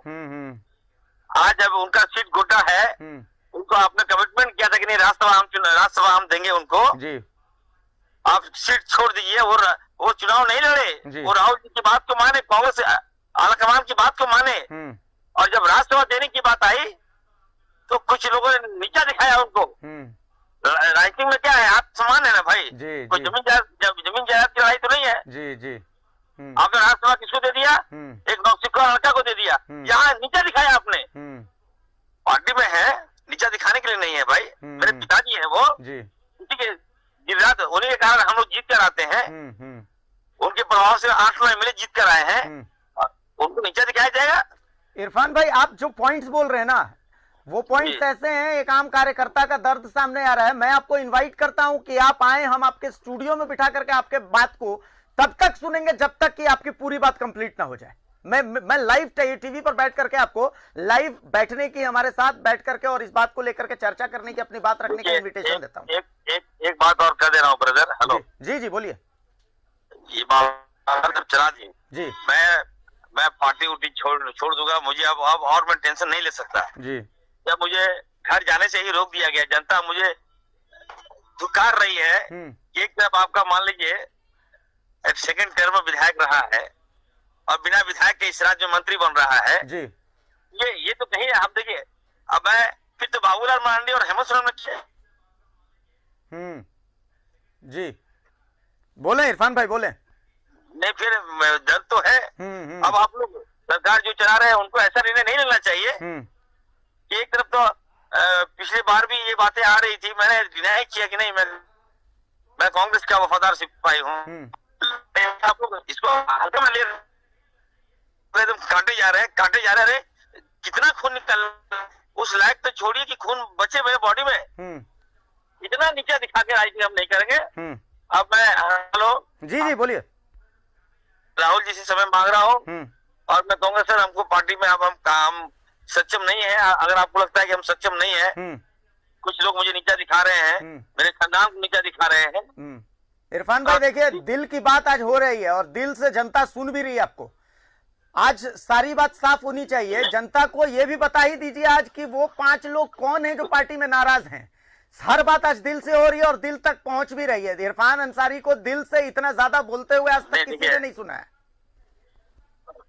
आज जब उनका सीट गोटा है, उनको आपने कमिटमेंट किया था कि नहीं राज्यसभा हम देंगे उनको जी। आप सीट छोड़ दीजिए, वो चुनाव नहीं लड़े, वो राहुल जी की बात को माने, कांग्रेस आलाकमान की बात को माने। और जब राज्यसभा देने की बात आई तो कुछ लोगों ने नीचा दिखाया उनको। राइटिंग में क्या है, आप समान है ना भाई जी, कोई जमीन जायदाद की लड़ाई तो नहीं है जी जी। आपने राज्यसभा किसको दे दिया, एक नौसिखा लड़का को दे दिया। यहाँ नीचा दिखाया आपने, पार्टी में है, नीचा दिखाने के लिए नहीं है भाई। मेरे पिताजी है वो जी, उसी के दिन रात उन्हीं के कारण हम लोग जीत कर आते हैं। उनके प्रभाव से 8 एमएलए जीत कर आए हैं, उनको नीचा दिखाया जाएगा। इरफान भाई, आप जो पॉइंट्स बोल रहे हैं ना, वो पॉइंट्स ऐसे हैं, एक आम कार्यकर्ता का दर्द सामने आ रहा है। मैं आपको इनवाइट करता हूं कि आप आए, हम आपके स्टूडियो में बिठा करके आपके बात को तब तक सुनेंगे जब तक कि आपकी पूरी बात कंप्लीट ना हो जाए। मैं लाइव टीवी पर बैठ करके आपको लाइव बैठने की, हमारे साथ बैठ करके और इस बात को लेकर के चर्चा करने की, अपनी बात रखने की इन्विटेशन देता हूँ। एक बात और कर दे रहा हूँ ब्रदर। हेलो जी जी, बोलिए। ये बात चला दी जी, मैं पार्टी उठी छोड़ दूंगा, मुझे अब और मैं टेंशन नहीं ले सकता जी। जब मुझे घर जाने से ही रोक दिया गया, जनता मुझे धुकार रही है। एक तरफ आपका मान लीजिए एक सेकंड टर्म में विधायक रहा है और बिना विधायक के इस राज्य में मंत्री बन रहा है जी। ये तो कहीं आप देखिए, अब मैं फिर तो बाबूलाल मरांडी और हेमंत सोरेन जी, बोले इरफान भाई, बोले। नहीं फिर डर तो है। अब आप लोग सरकार जो चला रहे हैं उनको ऐसा निर्णय नहीं लेना चाहिए कि एक तरफ तो पिछली बार भी ये बातें आ रही थी, मैंने डिनाई किया कि नहीं मैं कांग्रेस का वफादार सिपाही हूँ। आप लोग इसको हल्का में ले एकदम काटे जा रहे हैं। कितना खून निकल, उस लायक तो छोड़िए कि खून बचे मेरे बॉडी में। इतना नीचा दिखा के राजनीति हम नहीं करेंगे। अब मैं हेलो जी बोलिए। राहुल जी से समय मांग रहा हूँ और मैं कहूंगा सर हमको पार्टी में अब हम काम सक्षम नहीं है। अगर आपको लगता है कि हम सक्षम नहीं है, कुछ लोग मुझे नीचा दिखा रहे हैं, मेरे खानदान को नीचा दिखा रहे हैं। इरफान भाई देखिए, दिल की बात आज हो रही है और दिल से जनता सुन भी रही है आपको। आज सारी बात साफ होनी चाहिए। जनता को यह भी बता ही दीजिए आज कि वो 5 लोग कौन हैं जो पार्टी में नाराज हैं। हर बात आज दिल से हो रही है और दिल तक पहुंच भी रही है। इरफान अंसारी को दिल से इतना ज्यादा बोलते हुए आज तक किसी ने नहीं सुना है।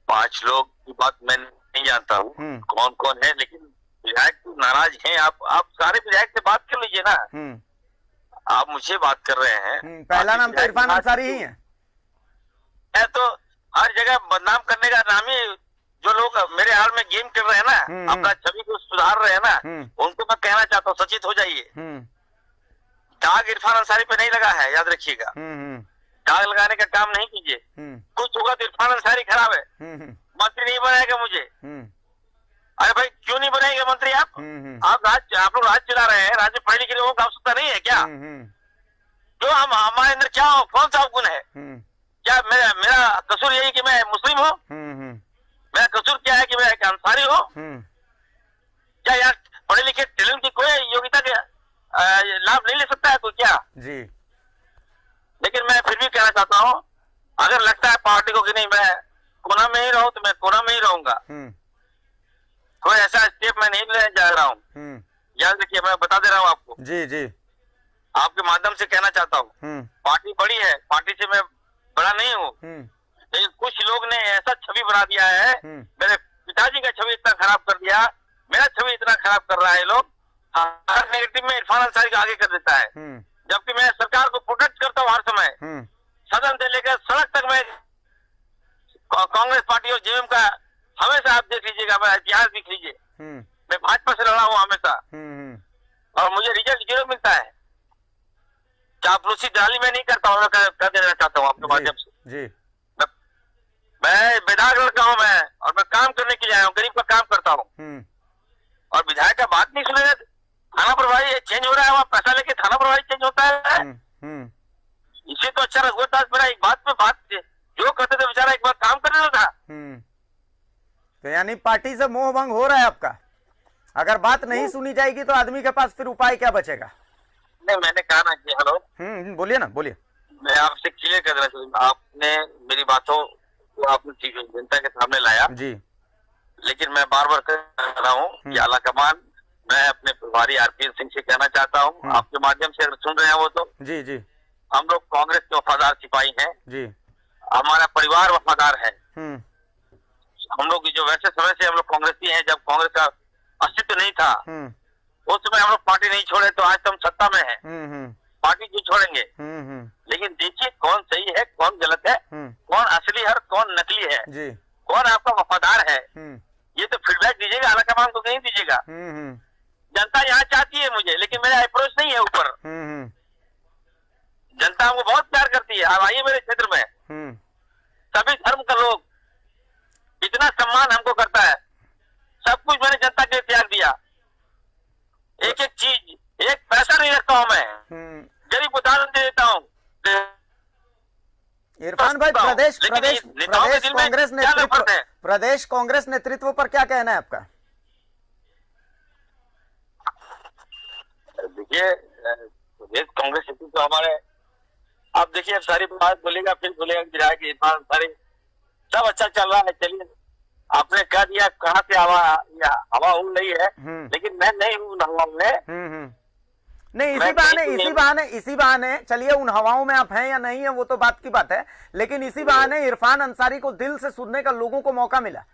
5 लोग की बात मैं नहीं जानता हूँ कौन कौन है, लेकिन विधायक तो नाराज हैं। आप सारे विधायक से बात कर लीजिए ना। आप मुझे बात कर रहे हैं। पहला नाम तो इरफान अंसारी ही है। तो हर जगह बदनाम करने का नाम ही, जो लोग मेरे हाल में गेम कर रहे हैं ना, अपना छवि को सुधार रहे हैं ना, उनको मैं कहना चाहता हूँ सचेत हो जाइए। दाग इरफान अंसारी पे नहीं लगा है, याद रखिएगा। दाग लगाने का काम नहीं कीजिए। कुछ होगा तो इरफान अंसारी खराब है, मंत्री नहीं बनाएगा मुझे। अरे भाई क्यों नहीं बनाएंगे मंत्री आप? आप लोग राज चला रहे हैं, राज्य में पढ़े लिखे लोगों की आवश्यकता नहीं है क्या? जो हमारे अंदर क्या कौन सा गुण है? क्या मेरा कसूर यही कि मैं मुस्लिम हूँ? मेरा कसूर क्या है कि मैं एक अंसारी हूँ? क्या यार पढ़े लिखे टैलेंट की कोई योग्यता के लाभ नहीं ले सकता है कोई क्या? जी। लेकिन मैं फिर भी कहना चाहता हूँ, अगर लगता है पार्टी को कि नहीं मैं कोना में ही रहूं तो मैं कोना में ही रहूंगा। कोई ऐसा स्टेप मैं नहीं लेने जा रहा हूँ। याद रखिए, मैं बता दे रहा हूँ आपको। जी आपके माध्यम से कहना चाहता हूँ, पार्टी बड़ी है, पार्टी से मैं बड़ा नहीं हूँ, लेकिन कुछ लोग ने ऐसा छवि बना दिया है। मेरे पिताजी का छवि इतना खराब कर दिया, मेरा छवि इतना खराब कर रहा है। लोग हर नेगेटिव में इरफान अंसारी को आगे कर देता है, जबकि मैं सरकार को प्रोटेक्ट करता हूँ हर समय। सदन से लेकर सड़क तक मैं कांग्रेस पार्टी और जेएमएम का हमेशा, आप देख लीजिएगा, मैं इतिहास देख लीजिए, मैं भाजपा से लड़ा हूँ हमेशा और मुझे रिजल्ट 0 मिलता है। चापलूसी दलाली में नहीं करता हूँ, मैं कर देना चाहता हूँ आपके माध्यम से। जी मैं बेदाग लड़का हूँ मैं, और मैं काम करने के लिए आया हूँ, गरीब का काम करता हूँ। और विधायक का बात नहीं सुने, थाना प्रभारी चेंज हो रहा है, वहाँ पैसा लेके थाना प्रभारी चेंज होता है। इसे तो अच्छा रघुदास मेरा एक बात पे बात जो करते थे बेचारा, एक बार काम करने था। तो यानी पार्टी से मोह भंग हो रहा है आपका। अगर बात नहीं सुनी जाएगी तो आदमी के पास फिर उपाय क्या बचेगा? नहीं, मैंने कहा ना कि हेलो बोलिए ना, बोलिए। मैं आपसे क्लियर कर देना चाहूँ, आपने मेरी बातों को आपने जनता के सामने लाया जी, लेकिन मैं बार बार कह रहा हूँ कि आला कमान, मैं अपने प्रभारी आरपीएन सिंह से कहना चाहता हूँ, आपके माध्यम से अगर सुन रहे हैं वो तो जी हम लोग कांग्रेस के वफादार सिपाही हैं जी, हमारा परिवार वफादार है। हम लोग जो वैसे समय से हम लोग कांग्रेसी हैं, जब कांग्रेस का अस्तित्व नहीं था उस समय हम लोग पार्टी नहीं छोड़े, तो आज तो हम सत्ता में हैं, पार्टी क्यों छोड़ेंगे? लेकिन देखिए कौन सही है कौन गलत है, कौन असली है कौन नकली है जी, कौन आपका वफादार है, ये तो फीडबैक दीजिएगा, आला कमान को नहीं दीजिएगा। जनता यहाँ चाहती है मुझे, लेकिन मेरा अप्रोच नहीं है ऊपर। जनता हमको बहुत प्यार करती है। आप आइए मेरे क्षेत्र में, सभी धर्म का लोग इतना सम्मान हमको करता है। सब कुछ मैंने जनता के लिए त्याग दिया, एक एक चीज, एक पैसा नहीं रखता हूँ मैं, गरीब को दान दे देता हूँ। इरफान भाई, प्रदेश कांग्रेस नेतृत्व पर क्या कहना है आपका? देखिए प्रदेश कांग्रेस नेतृत्व हमारे, आप देखिए अब सारी बात बोलेगा फिर बोलेगा विधायक इरफान अंसारी, सब अच्छा चल रहा है। चलिए आपने कह दिया कहाँ से हवा उड़ रही है, लेकिन मैं नहीं हूँ हवा में। नहीं, इसी बहाने चलिए, उन हवाओं में आप हैं या नहीं है वो तो बात की बात है, लेकिन इसी बहाने इरफान अंसारी को दिल से सुनने का लोगों को मौका मिला।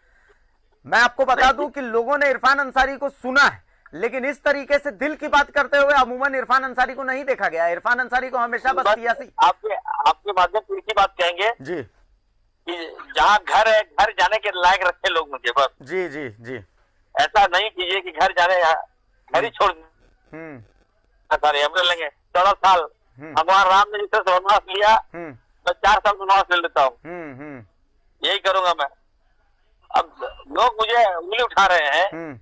मैं आपको बता दूं कि लोगों ने इरफान अंसारी को सुना है, लेकिन इस तरीके से दिल की बात करते हुए अमूमन इरफान अंसारी को नहीं देखा गया। इरफान अंसारी को हमेशा बस सियासी, आपके माध्यम से एक ही बात कहेंगे जी, कि जहाँ घर है, घर जाने के लायक रखे लोग मुझे बस। जी जी जी। ऐसा नहीं कीजिए कि घर जाने, घर ही छोड़ सारे हम लेंगे 14 साल। भगवान राम ने जिसे वनवास लिया, मैं 4 साल वनवास ले लेता हूँ, यही करूंगा मैं। अब लोग मुझे उंगली उठा रहे हैं,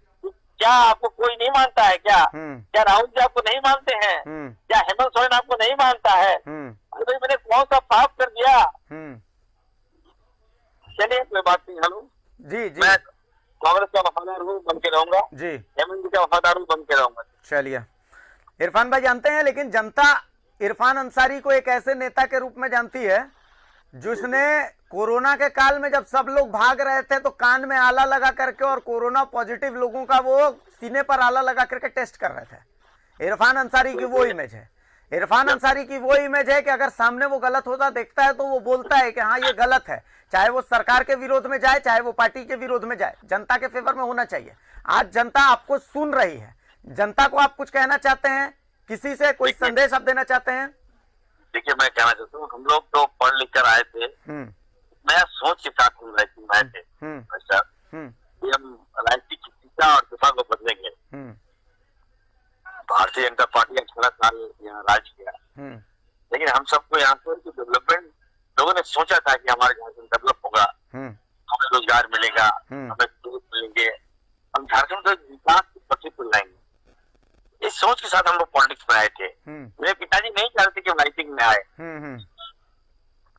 क्या आपको कोई नहीं मानता है क्या? क्या राहुल जी आपको नहीं मानते हैं? क्या हेमंत सोरेन आपको नहीं मानता है? अरे भाई मैंने कौन सा पाप कर दिया? चलिए कोई बात नहीं। हेलो जी जी। मैं कांग्रेस का वफादार हूँ, बन के रहूंगा जी। हेमंत जी का वफादार हूँ, बन के रहूंगा। चलिए इरफान भाई, जानते हैं लेकिन जनता इरफान अंसारी को एक ऐसे नेता के रूप में जानती है जिसने कोरोना के काल में जब सब लोग भाग रहे थे तो कान में आला लगा करके और कोरोना पॉजिटिव लोगों का वो सीने पर आला लगा करके टेस्ट कर रहे थे। इरफान अंसारी की वो इमेज है। इरफान अंसारी की वो इमेज है कि अगर सामने वो गलत होता देखता है तो वो बोलता है कि हाँ ये गलत है, चाहे वो सरकार के विरोध में जाए, चाहे वो पार्टी के विरोध में जाए, जनता के फेवर में होना चाहिए। आज जनता आपको सुन रही है, जनता को आप कुछ कहना चाहते हैं, किसी से कोई संदेश आप देना चाहते हैं? देखिए मैं कहना चाहता हूँ, हम लोग तो पढ़ लिख कर आए थे, मैं सोच के साथ हम राजनीतिक की दिशा और दिशा को बदलेंगे। भारतीय जनता पार्टी 18 साल यहाँ राज किया, लेकिन हम सबको यहाँ पर डेवलपमेंट, लोगों ने सोचा था कि हमारे झारखंड डेवलप होगा, हमें रोजगार मिलेगा, हमें टूरिस्ट मिलेंगे, हम झारखंड को विकास की पटरी पर लाएंगे। इस सोच के साथ हम लोग पॉलिटिक्स में आए थे। मेरे पिताजी नहीं चाहते कि राइटिंग में आए,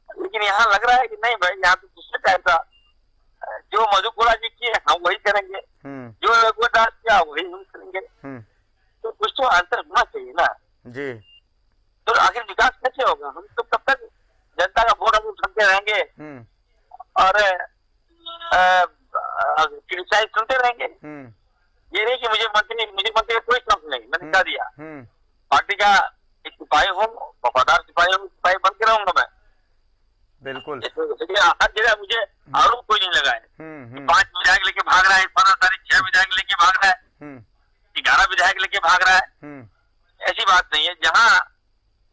लेकिन यहाँ लग रहा है कि नहीं भाई, यहाँ तो दूसरे टाइप का, जो मधुपुरा जी किए हम वही करेंगे, जो रघुदास किया वही हम करेंगे। तो कुछ तो अंतर होना चाहिए ना जी। तो आखिर विकास कैसे होगा? हम तो कब तक जनता का वोट हम सुनते रहेंगे और क्रिटिसाइज सुनते रहेंगे? ये नहीं कि मुझे मंत्री का कोई शौक नहीं, मैंने कह दिया पार्टी का एक सिपाही हूँ, वफादार सिपाही हूँ, सिपाही बन के रहूंगा मैं। बिल्कुल। हर जगह मुझे आरोप कोई नहीं लगा है। 5 विधायक लेके भाग रहा है, 6 विधायक लेके भाग रहा है, 11 विधायक लेके भाग रहा है। ऐसी बात नहीं है।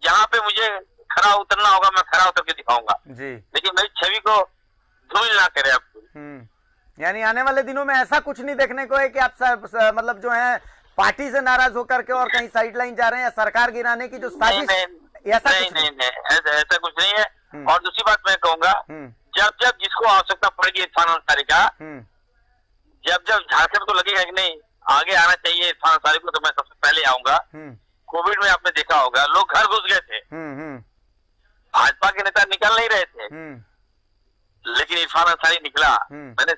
जहाँ पे मुझे खरा उतरना होगा मैं खरा उतर के दिखाऊंगा जी, लेकिन मेरी छवि को धूमिल ना करे आपको। यानी आने वाले दिनों में ऐसा कुछ नहीं देखने को है कि आप मतलब जो है पार्टी से नाराज होकर के और कहीं साइड लाइन जा रहे हैं या सरकार गिराने की जो साजिश, ऐसा ऐसा कुछ नहीं है। और दूसरी बात मैं कहूंगा, जब जिसको आवश्यकता पड़ेगी इरफान अंसारी का, जब झारखंड को लगेगा कि नहीं आगे आना चाहिए इरफान अंसारी को, तो मैं सबसे पहले आऊंगा। कोविड में आपने देखा होगा लोग घर घुस गए थे, भाजपा के नेता निकल नहीं रहे थे, लेकिन इरफान अंसारी निकला। मैंने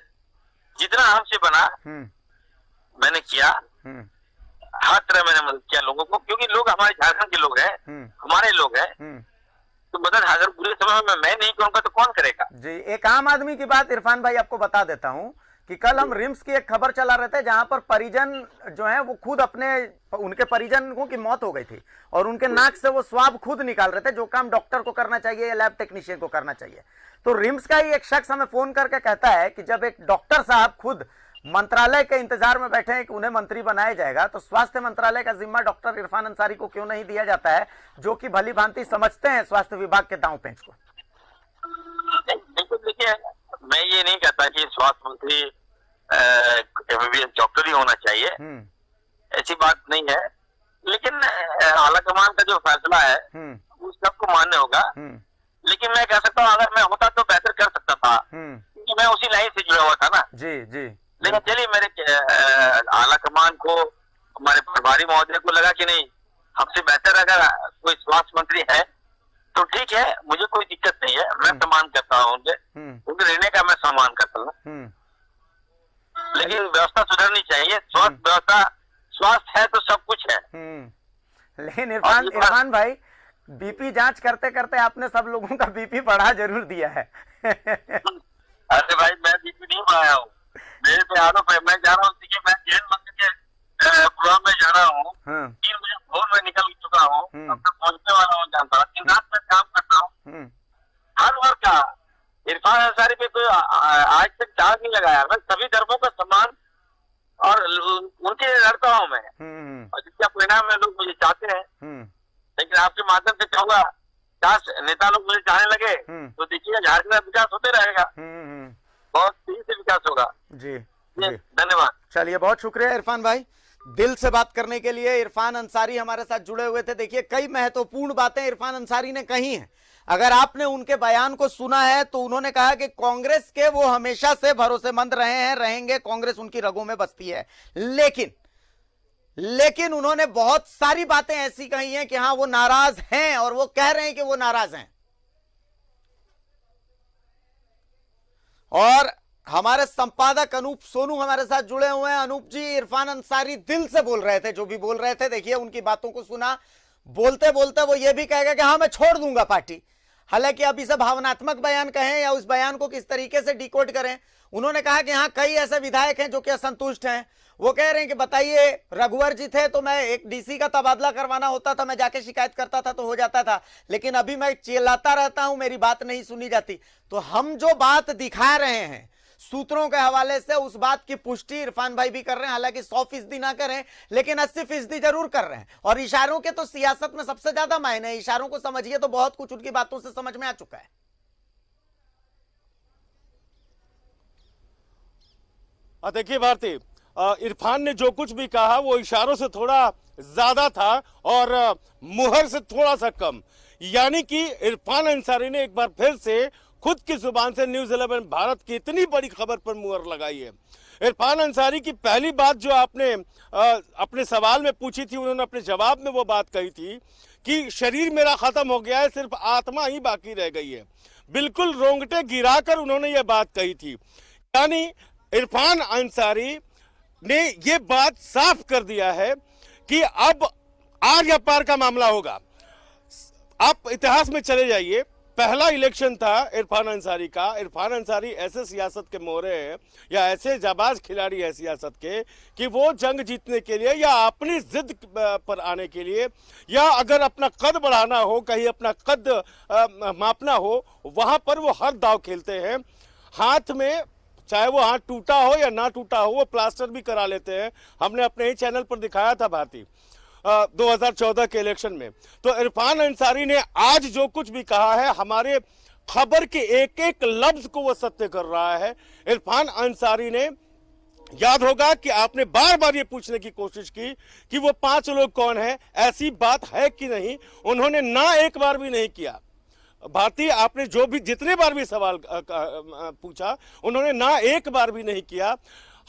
जितना हमसे बना मैंने किया, हर तरह मैंने मदद किया लोगों को, क्योंकि लोग हमारे झारखंड के लोग हैं, हमारे लोग हैं। तो मदद अगर बुरे समय में मैं नहीं करूंगा तो कौन करेगा जी। एक आम आदमी की बात इरफान भाई आपको बता देता हूं कि कल हम रिम्स की एक खबर चला रहे थे जहां पर परिजन जो है वो खुद उनके परिजनों की मौत हो गई थी और उनके नाक से वो स्वाब खुद निकाल रहे थे, जो काम डॉक्टर को करना चाहिए या लैब टेक्नीशियन को करना चाहिए। तो रिम्स का ही एक शख्स हमें फोन करके कहता है कि जब एक डॉक्टर साहब खुद मंत्रालय के इंतजार में बैठे हैं कि उन्हें मंत्री बनाया जाएगा, तो स्वास्थ्य मंत्रालय का जिम्मा डॉक्टर इरफान अंसारी को क्यों नहीं दिया जाता है, जो कि भली भांति समझते हैं स्वास्थ्य विभाग के दांव पेंच को। देखिए मैं ये नहीं कहता कि स्वास्थ्य मंत्री एमबीबीएस डॉक्टर ही होना चाहिए, ऐसी बात नहीं है, लेकिन आलाकमान का जो फैसला है वो सबको मान्य होगा। लेकिन मैं कह सकता हूँ अगर मैं होता तो बेहतर कर सकता था, क्योंकि मैं उसी लाइन से जुड़ा हुआ था ना जी जी। लेकिन चलिए मेरे आलाकमान को, हमारे प्रभारी महोदय को लगा कि नहीं हमसे बेहतर अगर कोई स्वास्थ्य मंत्री है तो ठीक है, मुझे कोई दिक्कत नहीं है, मैं सम्मान करता हूँ उनके निर्णय का मैं सम्मान करता हूँ, लेकिन व्यवस्था सुधरनी चाहिए। स्वास्थ्य व्यवस्था, स्वास्थ्य है तो सब कुछ है। लेकिन इरफान भाई बीपी जांच करते करते आपने सब लोगों का बीपी बढ़ा जरूर दिया है। अरे भाई मैं बीपी नहीं बढ़ाया हूँ, मेरे पे आरोप है। मैं जा रहा हूँ, मैं जेल मंदिर के प्रोग्राम में जा रहा हूँ, 3 बजे भोर में निकल चुका हूँ, अब तक पहुँचने वाला हूँ, जानता दिन रात में काम करता हूँ हर वर्ग का। इरफान अंसारी पे कोई आज तक दाग नहीं लगाया। मैं सभी धर्मों का सम्मान और उनके लड़ता हूँ मैं, और जिसका परिणाम है लोग मुझे चाहते हैं। लेकिन आपके माध्यम से कहूंगा नेता लोग मुझे चाहने लगे तो देखिएगा झारखंड में विकास होते रहेगा, बहुत तेजी से विकास होगा। जी धन्यवाद। चलिए, बहुत शुक्रिया इरफान भाई, दिल से बात करने के लिए। इरफान अंसारी हमारे साथ जुड़े हुए थे। देखिए, कई महत्वपूर्ण बातें इरफान अंसारी ने कही हैं। अगर आपने उनके बयान को सुना है तो उन्होंने कहा कि कांग्रेस के वो हमेशा से भरोसेमंद रहे हैं, रहेंगे, कांग्रेस उनकी रगों में बसती है। लेकिन उन्होंने बहुत सारी बातें ऐसी कही हैं कि हां वो नाराज हैं, और वो कह रहे हैं कि वो नाराज हैं। और हमारे संपादक अनूप सोनू हमारे साथ जुड़े हुए हैं। अनूप जी, इरफान अंसारी दिल से बोल रहे थे, जो भी बोल रहे थे। देखिए, उनकी बातों को सुना, बोलते बोलते वो ये भी कहेगा कि हाँ मैं छोड़ दूंगा पार्टी। हालांकि अब इसे भावनात्मक बयान कहें या उस बयान को किस तरीके से डिकोड करें, उन्होंने कहा कि हाँ कई ऐसे विधायक हैं जो कि असंतुष्ट हैं। वो कह रहे हैं कि बताइए, रघुवर जी थे तो मैं एक डीसी का तबादला करवाना होता था, मैं जाके शिकायत करता था तो हो जाता था, लेकिन अभी मैं चिल्लाता रहता हूं, मेरी बात नहीं सुनी जाती। तो हम जो बात दिखा रहे हैं सूत्रों के हवाले से, उस बात की पुष्टि इरफान भाई भी कर रहे हैं। हालांकि 100% ना करें, लेकिन 80% जरूर कर रहे हैं। और इशारों के तो सियासत में सबसे ज्यादा मायने हैं। इशारों को समझिए तो बहुत कुछ उनकी बातों से समझ में आ चुका है। देखिए भारती, इरफान ने जो कुछ भी कहा वो इशारों से थोड़ा ज्यादा था और मुहर से थोड़ा सा कम। यानी कि इरफान अंसारी ने एक बार फिर से खुद की जुबान से न्यूज़ 11 भारत की इतनी बड़ी खबर पर मुहर लगाई है। इरफान अंसारी की पहली बात जो आपने अपने सवाल में पूछी थी, उन्होंने अपने जवाब में वो बात कही थी कि शरीर मेरा खत्म हो गया है, सिर्फ आत्मा ही बाकी रह गई है। बिल्कुल रोंगटे गिराकर उन्होंने ये बात कही थी। यानी इरफान अंसारी ने ये बात साफ कर दिया है कि अब आर या पार का मामला होगा। आप इतिहास में चले जाइए, पहला इलेक्शन था इरफान अंसारी का। इरफान अंसारी ऐसे सियासत के मोहरे हैं या ऐसे जाबाज खिलाड़ी है सियासत के कि वो जंग जीतने के लिए या अपनी जिद पर आने के लिए या अगर अपना कद बढ़ाना हो, कहीं अपना कद मापना हो, वहां पर वो हर दाव खेलते हैं। हाथ में चाहे वो हाथ टूटा हो या ना टूटा हो, वो प्लास्टर भी करा लेते हैं। हमने अपने ही चैनल पर दिखाया था भारती 2014 के इलेक्शन में। तो इरफान अंसारी ने आज जो कुछ भी कहा है, हमारे खबर के एक एक लफ्ज को वो सत्य कर रहा है। इरफान अंसारी ने, याद होगा कि आपने बार बार ये पूछने की कोशिश की कि वो 5 लोग कौन है, ऐसी बात है कि नहीं, उन्होंने ना एक बार भी नहीं किया। भारती, आपने जो भी जितने बार भी सवाल पूछा, उन्होंने ना एक बार भी नहीं किया।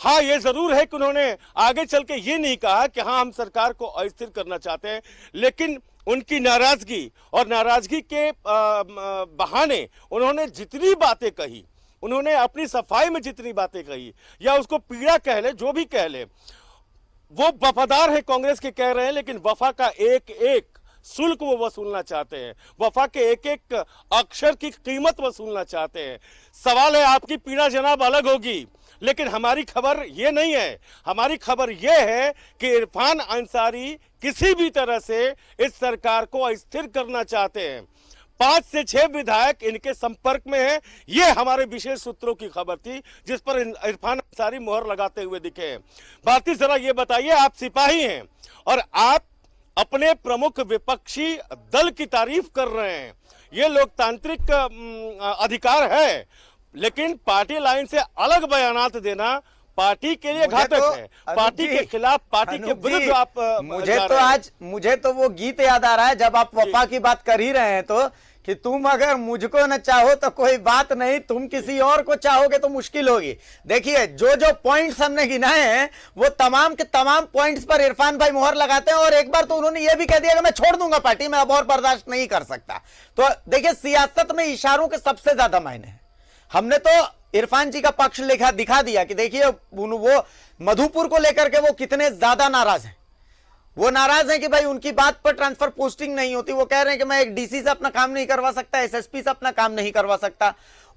हाँ, ये जरूर है कि उन्होंने आगे चल के ये नहीं कहा कि हाँ हम सरकार को अस्थिर करना चाहते हैं, लेकिन उनकी नाराजगी और नाराजगी के बहाने उन्होंने जितनी बातें कही, उन्होंने अपनी सफाई में जितनी बातें कही या उसको पीड़ा कह ले, जो भी कह ले, वो वफादार है कांग्रेस के कह रहे हैं, लेकिन वफा का एक एक शुल्क वो वसूलना चाहते हैं, वफा के एक एक अक्षर की कीमत वसूलना चाहते हैं। सवाल है, आपकी पीड़ा जनाब अलग होगी, लेकिन हमारी खबर ये नहीं है। हमारी खबर ये है कि इरफान अंसारी किसी भी तरह से इस सरकार को अस्थिर करना चाहते हैं। 5 से 6 विधायक इनके संपर्क में हैं। ये हमारे विशेष सूत्रों की खबर थी जिस पर इरफान अंसारी मुहर लगाते हुए दिखे हैं। भारती, जरा ये बताइए, आप सिपाही हैं और आप अपने प्रमुख विपक्षी दल की तारीफ कर रहे हैं, ये लोकतांत्रिक अधिकार है, लेकिन पार्टी लाइन से अलग बयानात देना पार्टी के लिए घातक है। पार्टी के खिलाफ, पार्टी के विरुद्ध आप मुझे तो वो गीत याद आ रहा है जब आप वफा की बात कर ही रहे हैं, तो कि तुम अगर मुझको न चाहो तो कोई बात नहीं, तुम किसी और को चाहोगे तो मुश्किल होगी। देखिए, जो जो पॉइंट्स हमने गिनाए हैं वो तमाम के तमाम पॉइंट्स पर इरफान भाई मुहर लगाते हैं। और एक बार तो उन्होंने ये भी कह दिया कि मैं छोड़ दूंगा पार्टी, मैं अब और बर्दाश्त नहीं कर सकता। तो देखिए, सियासत में इशारों के सबसे ज्यादा मायने हैं। हमने तो इरफान जी का पक्ष दिखा दिया कि देखिए वो मधुपुर को लेकर के वो कितने ज्यादा नाराज हैं। वो नाराज हैं कि भाई उनकी बात पर ट्रांसफर पोस्टिंग नहीं होती। वो कह रहे हैं कि मैं एक डीसी से अपना काम नहीं करवा सकता, एसएसपी से अपना काम नहीं करवा सकता।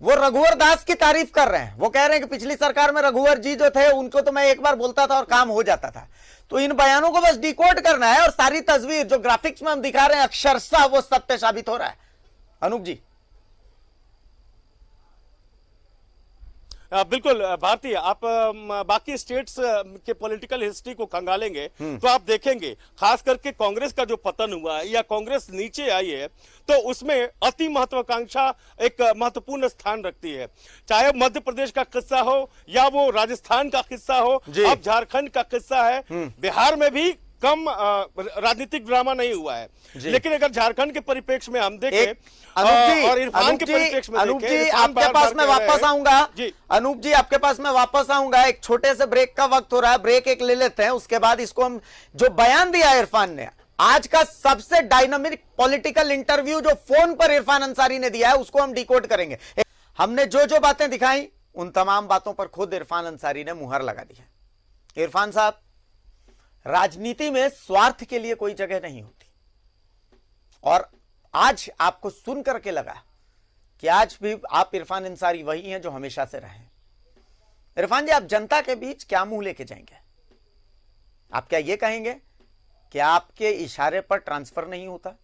वो रघुवर दास की तारीफ कर रहे हैं। वो कह रहे हैं कि पिछली सरकार में रघुवर जी जो थे उनको तो मैं एक बार बोलता था और काम हो जाता था। तो इन बयानों को बस डिकोड करना है और सारी तस्वीर जो ग्राफिक्स में हम दिखा रहे हैं अक्षरशः वो सत्य साबित हो रहा है। अनूप जी, बिल्कुल भारती, आप बाकी स्टेट्स के पॉलिटिकल हिस्ट्री को खंगालेंगे तो आप देखेंगे खास करके कांग्रेस का जो पतन हुआ है या कांग्रेस नीचे आई है तो उसमें अति महत्वाकांक्षा एक महत्वपूर्ण स्थान रखती है। चाहे मध्य प्रदेश का किस्सा हो या वो राजस्थान का किस्सा हो, अब झारखंड का किस्सा है, बिहार में भी कम राजनीतिक ड्रामा नहीं हुआ है। लेकिन अगर झारखंड के परिप्रेक्ष्य में हम देखें और इरफान के परिप्रेक्ष्य में अनूप जी आपके पास मैं वापस आऊंगा। अनूप जी आपके पास मैं वापस आऊंगा, एक छोटे से ब्रेक का वक्त हो रहा है, ब्रेक एक ले लेते हैं, उसके बाद इसको हम जो बयान दिया इरफान ने, आज का सबसे डायनामिक पॉलिटिकल इंटरव्यू जो फोन पर इरफान अंसारी ने दिया है उसको हम डिकोड करेंगे। हमने जो जो बातें दिखाई उन तमाम बातों पर खुद इरफान अंसारी ने मुहर लगा दी है। इरफान साहब, राजनीति में स्वार्थ के लिए कोई जगह नहीं होती और आज आपको सुन करके लगा कि आज भी आप इरफान अंसारी वही हैं जो हमेशा से रहे। इरफान जी, आप जनता के बीच क्या मुंह लेके जाएंगे? आप क्या ये कहेंगे कि आपके इशारे पर ट्रांसफर नहीं होता?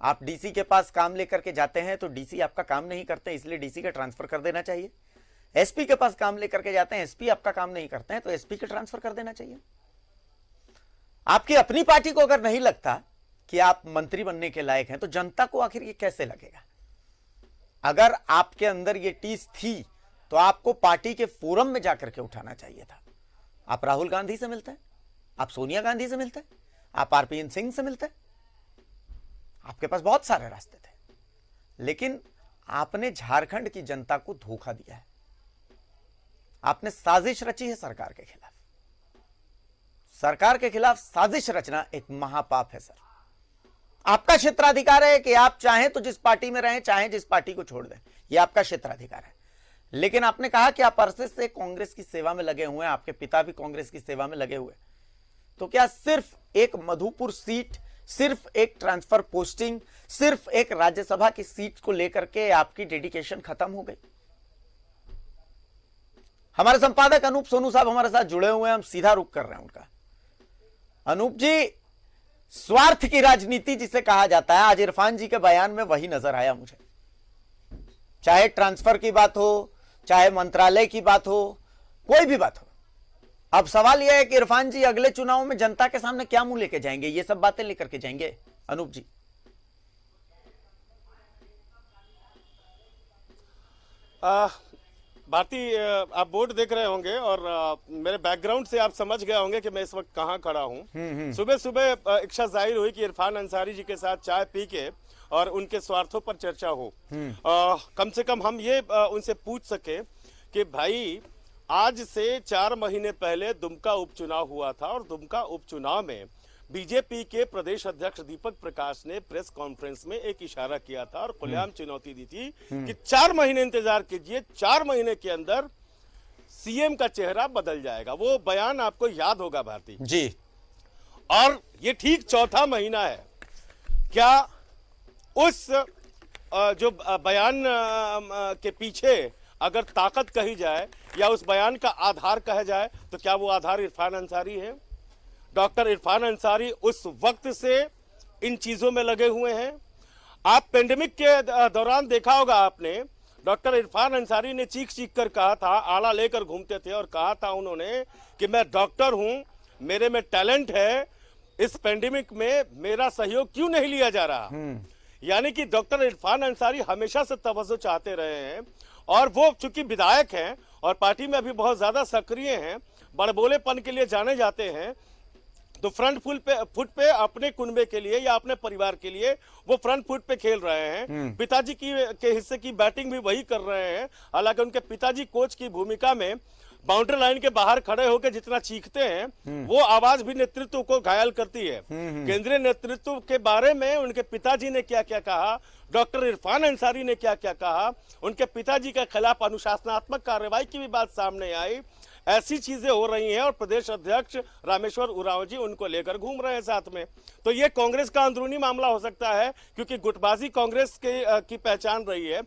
आप डीसी के पास काम लेकर के जाते हैं तो डीसी आपका काम नहीं करते, इसलिए डीसी का ट्रांसफर कर देना चाहिए। एसपी के पास काम लेकर के जाते हैं, एसपी आपका काम नहीं करते हैं तो एसपी के ट्रांसफर कर देना चाहिए। आपकी अपनी पार्टी को अगर नहीं लगता कि आप मंत्री बनने के लायक हैं तो जनता को आखिर ये कैसे लगेगा? अगर आपके अंदर ये टीस थी तो आपको पार्टी के फोरम में जाकर के उठाना चाहिए था। आप राहुल गांधी से मिलते हैं, आप सोनिया गांधी से मिलते हैं, आप आरपीएन सिंह से मिलते हैं, आपके पास बहुत सारे रास्ते थे, लेकिन आपने झारखंड की जनता को धोखा दिया है। आपने साजिश रची है सरकार के खिलाफ। सरकार के खिलाफ साजिश रचना एक महापाप है सर। आपका क्षेत्राधिकार है कि आप चाहें तो जिस पार्टी में रहें, चाहें जिस पार्टी को छोड़ दें, यह आपका क्षेत्राधिकार है। लेकिन आपने कहा कि आप अरसे से कांग्रेस की सेवा में लगे हुए हैं, आपके पिता भी कांग्रेस की सेवा में लगे हुए, तो क्या सिर्फ एक मधुपुर सीट, सिर्फ एक ट्रांसफर पोस्टिंग, सिर्फ एक राज्यसभा की सीट को लेकर के आपकी डेडिकेशन खत्म हो गई? हमारे संपादक अनूप सोनू साहब हमारे साथ जुड़े हुए हैं, हम सीधा रुख कर रहे हैं उनका। अनूप जी, स्वार्थ की राजनीति जिसे कहा जाता है, आज इरफान जी के बयान में वही नजर आया मुझे। चाहे ट्रांसफर की बात हो, चाहे मंत्रालय की बात हो, कोई भी बात हो, अब सवाल यह है कि इरफान जी अगले चुनाव में जनता के सामने क्या मुंह लेके जाएंगे? ये सब बातें लेकर के जाएंगे अनूप जी? भारती, आप बोर्ड देख रहे होंगे और मेरे बैकग्राउंड से आप समझ गए होंगे कि मैं इस वक्त कहां खड़ा हूं। सुबह सुबह इच्छा जाहिर हुई कि इरफान अंसारी जी के साथ चाय पी के और उनके स्वार्थों पर चर्चा हो। कम से कम हम ये उनसे पूछ सके कि भाई, आज से 4 महीने पहले दुमका उपचुनाव हुआ था और दुमका उपचुनाव में बीजेपी के प्रदेश अध्यक्ष दीपक प्रकाश ने प्रेस कॉन्फ्रेंस में एक इशारा किया था और खुलेआम चुनौती दी थी कि 4 महीने इंतजार कीजिए, 4 महीने के अंदर सीएम का चेहरा बदल जाएगा। वो बयान आपको याद होगा भारती जी। और ये ठीक 4था महीना है। क्या उस जो बयान के पीछे अगर ताकत कही जाए या उस बयान का आधार कहा जाए तो क्या वो आधार इरफान अंसारी है? डॉक्टर इरफान अंसारी उस वक्त से इन चीजों में लगे हुए हैं। आप पेंडेमिक के दौरान देखा होगा आपने, डॉक्टर इरफान अंसारी ने चीख चीख कर कहा था, आला लेकर घूमते थे और कहा था उन्होंने कि मैं डॉक्टर हूं, मेरे में टैलेंट है, इस पेंडेमिक में मेरा सहयोग क्यों नहीं लिया जा रहा? यानी कि डॉक्टर इरफान अंसारी हमेशा से तवज्जो चाहते रहे हैं और वो चूंकि विधायक हैं और पार्टी में अभी बहुत ज्यादा सक्रिय हैं, बड़बोलेपन के लिए जाने जाते हैं, तो फ्रंट फुट पे अपने कुनबे के लिए या अपने परिवार के लिए वो फ्रंट फुट पे खेल रहे हैं। पिताजी के हिस्से की बैटिंग भी वही कर रहे हैं। हालांकि उनके पिताजी कोच की भूमिका में बाउंड्री लाइन के बाहर खड़े होकर जितना चीखते हैं वो आवाज भी नेतृत्व को घायल करती है। केंद्रीय नेतृत्व के बारे में उनके पिताजी ने क्या क्या कहा, डॉक्टर इरफान अंसारी ने क्या क्या कहा, उनके पिताजी के खिलाफ अनुशासनात्मक कार्रवाई की भी बात सामने आई। ऐसी चीजें हो रही हैं और प्रदेश अध्यक्ष रामेश्वर उरांव जी उनको लेकर घूम रहे हैं साथ में। तो ये कांग्रेस का अंदरूनी मामला हो सकता है, क्योंकि गुटबाजी कांग्रेस की पहचान रही है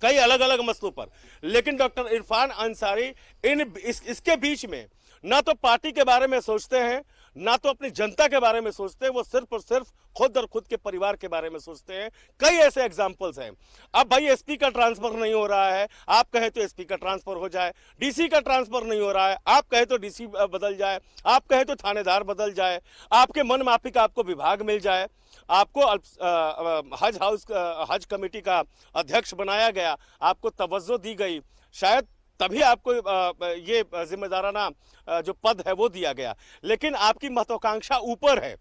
कई अलग अलग मसलों पर। लेकिन डॉक्टर इरफान अंसारी इसके बीच में ना तो पार्टी के बारे में सोचते हैं, ना तो अपनी जनता के बारे में सोचते हैं, वो सिर्फ और सिर्फ खुद और खुद के परिवार के बारे में सोचते हैं। कई ऐसे एग्जाम्पल्स हैं। अब भाई एसपी का ट्रांसफर नहीं हो रहा है, आप कहे तो एसपी का ट्रांसफर हो जाए, डीसी का ट्रांसफर नहीं हो रहा है, आप कहे तो डीसी बदल जाए, आप कहे तो थानेदार बदल जाए, आपके मन माफिक आपको विभाग मिल जाए, आपको हज कमेटी का अध्यक्ष बनाया गया, आपको तवज्जो दी गई, शायद तभी आपको ये जिम्मेदाराना जो पद है वो दिया गया। लेकिन आपकी महत्वाकांक्षा ऊपर है।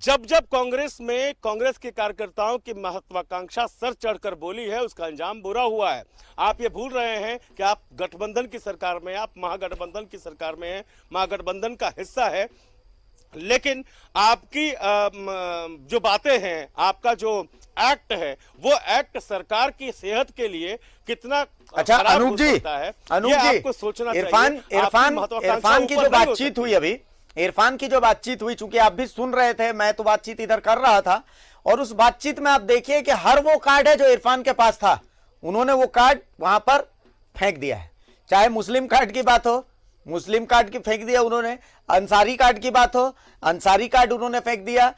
जब जब कांग्रेस में कांग्रेस के कार्यकर्ताओं की महत्वाकांक्षा सर चढ़कर बोली है, उसका अंजाम बुरा हुआ है। आप ये भूल रहे हैं कि आप गठबंधन की सरकार में, आप महागठबंधन की सरकार में हैं, महागठबंधन का हिस्सा है, लेकिन आपकी जो बातें हैं, आपका जो एक्ट है, वो एक्ट सरकार की सेहत के लिए कितना अच्छा अनूप जी, आपको सोचना इरफान की जो बातचीत हुई अभी, इरफान की जो बातचीत हुई, चूंकि आप भी सुन रहे थे, मैं तो बातचीत इधर कर रहा था, और उस बातचीत में आप देखिए कि हर वो कार्ड है जो इरफान के पास था, उन्होंने वो कार्ड वहां पर फेंक दिया है। चाहे मुस्लिम कार्ड की बात हो, मुस्लिम कार्ड की फेंक दिया उन्होंने, अंसारी कार्ड की बात हो, अंसारी कार्ड उन्होंने फेंक दिया,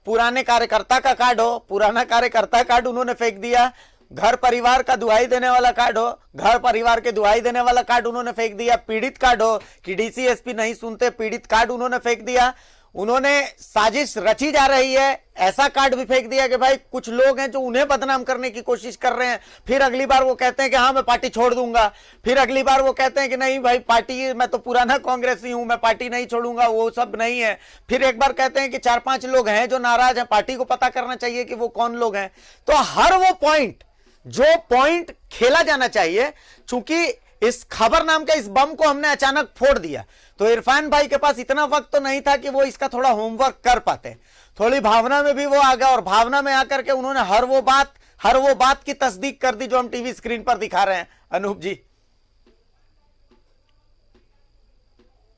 पुराने कार्यकर्ता का कार्ड हो, पुराना कार्यकर्ता कार्ड उन्होंने फेंक दिया, घर परिवार का दुहाई देने वाला कार्ड हो, घर परिवार के दुहाई देने वाला कार्ड उन्होंने फेंक दिया, पीड़ित कार्ड हो कि डीसी एसपी नहीं सुनते, पीड़ित कार्ड उन्होंने फेंक दिया, उन्होंने साजिश रची जा रही है ऐसा कार्ड भी फेंक दिया कि भाई कुछ लोग हैं जो उन्हें बदनाम करने की कोशिश कर रहे हैं। फिर अगली बार वो कहते हैं कि हाँ मैं पार्टी छोड़ दूंगा, फिर अगली बार वो कहते हैं कि नहीं भाई पार्टी, मैं तो पुराना कांग्रेसी हूं, मैं पार्टी नहीं छोड़ूंगा, वो सब नहीं है। फिर एक बार कहते हैं कि 4-5 लोग हैं जो नाराज हैं, पार्टी को पता करना चाहिए कि वो कौन लोग हैं। तो हर वो पॉइंट जो पॉइंट खेला जाना चाहिए, चूंकि इस खबर नाम के इस बम को हमने अचानक फोड़ दिया, तो इरफान भाई के पास इतना वक्त तो नहीं था कि वो इसका थोड़ा होमवर्क कर पाते। थोड़ी भावना में भी वो आ गया, और भावना में आकर के उन्होंने हर वो बात की तस्दीक कर दी जो हम टीवी स्क्रीन पर दिखा रहे हैं। अनूप जी।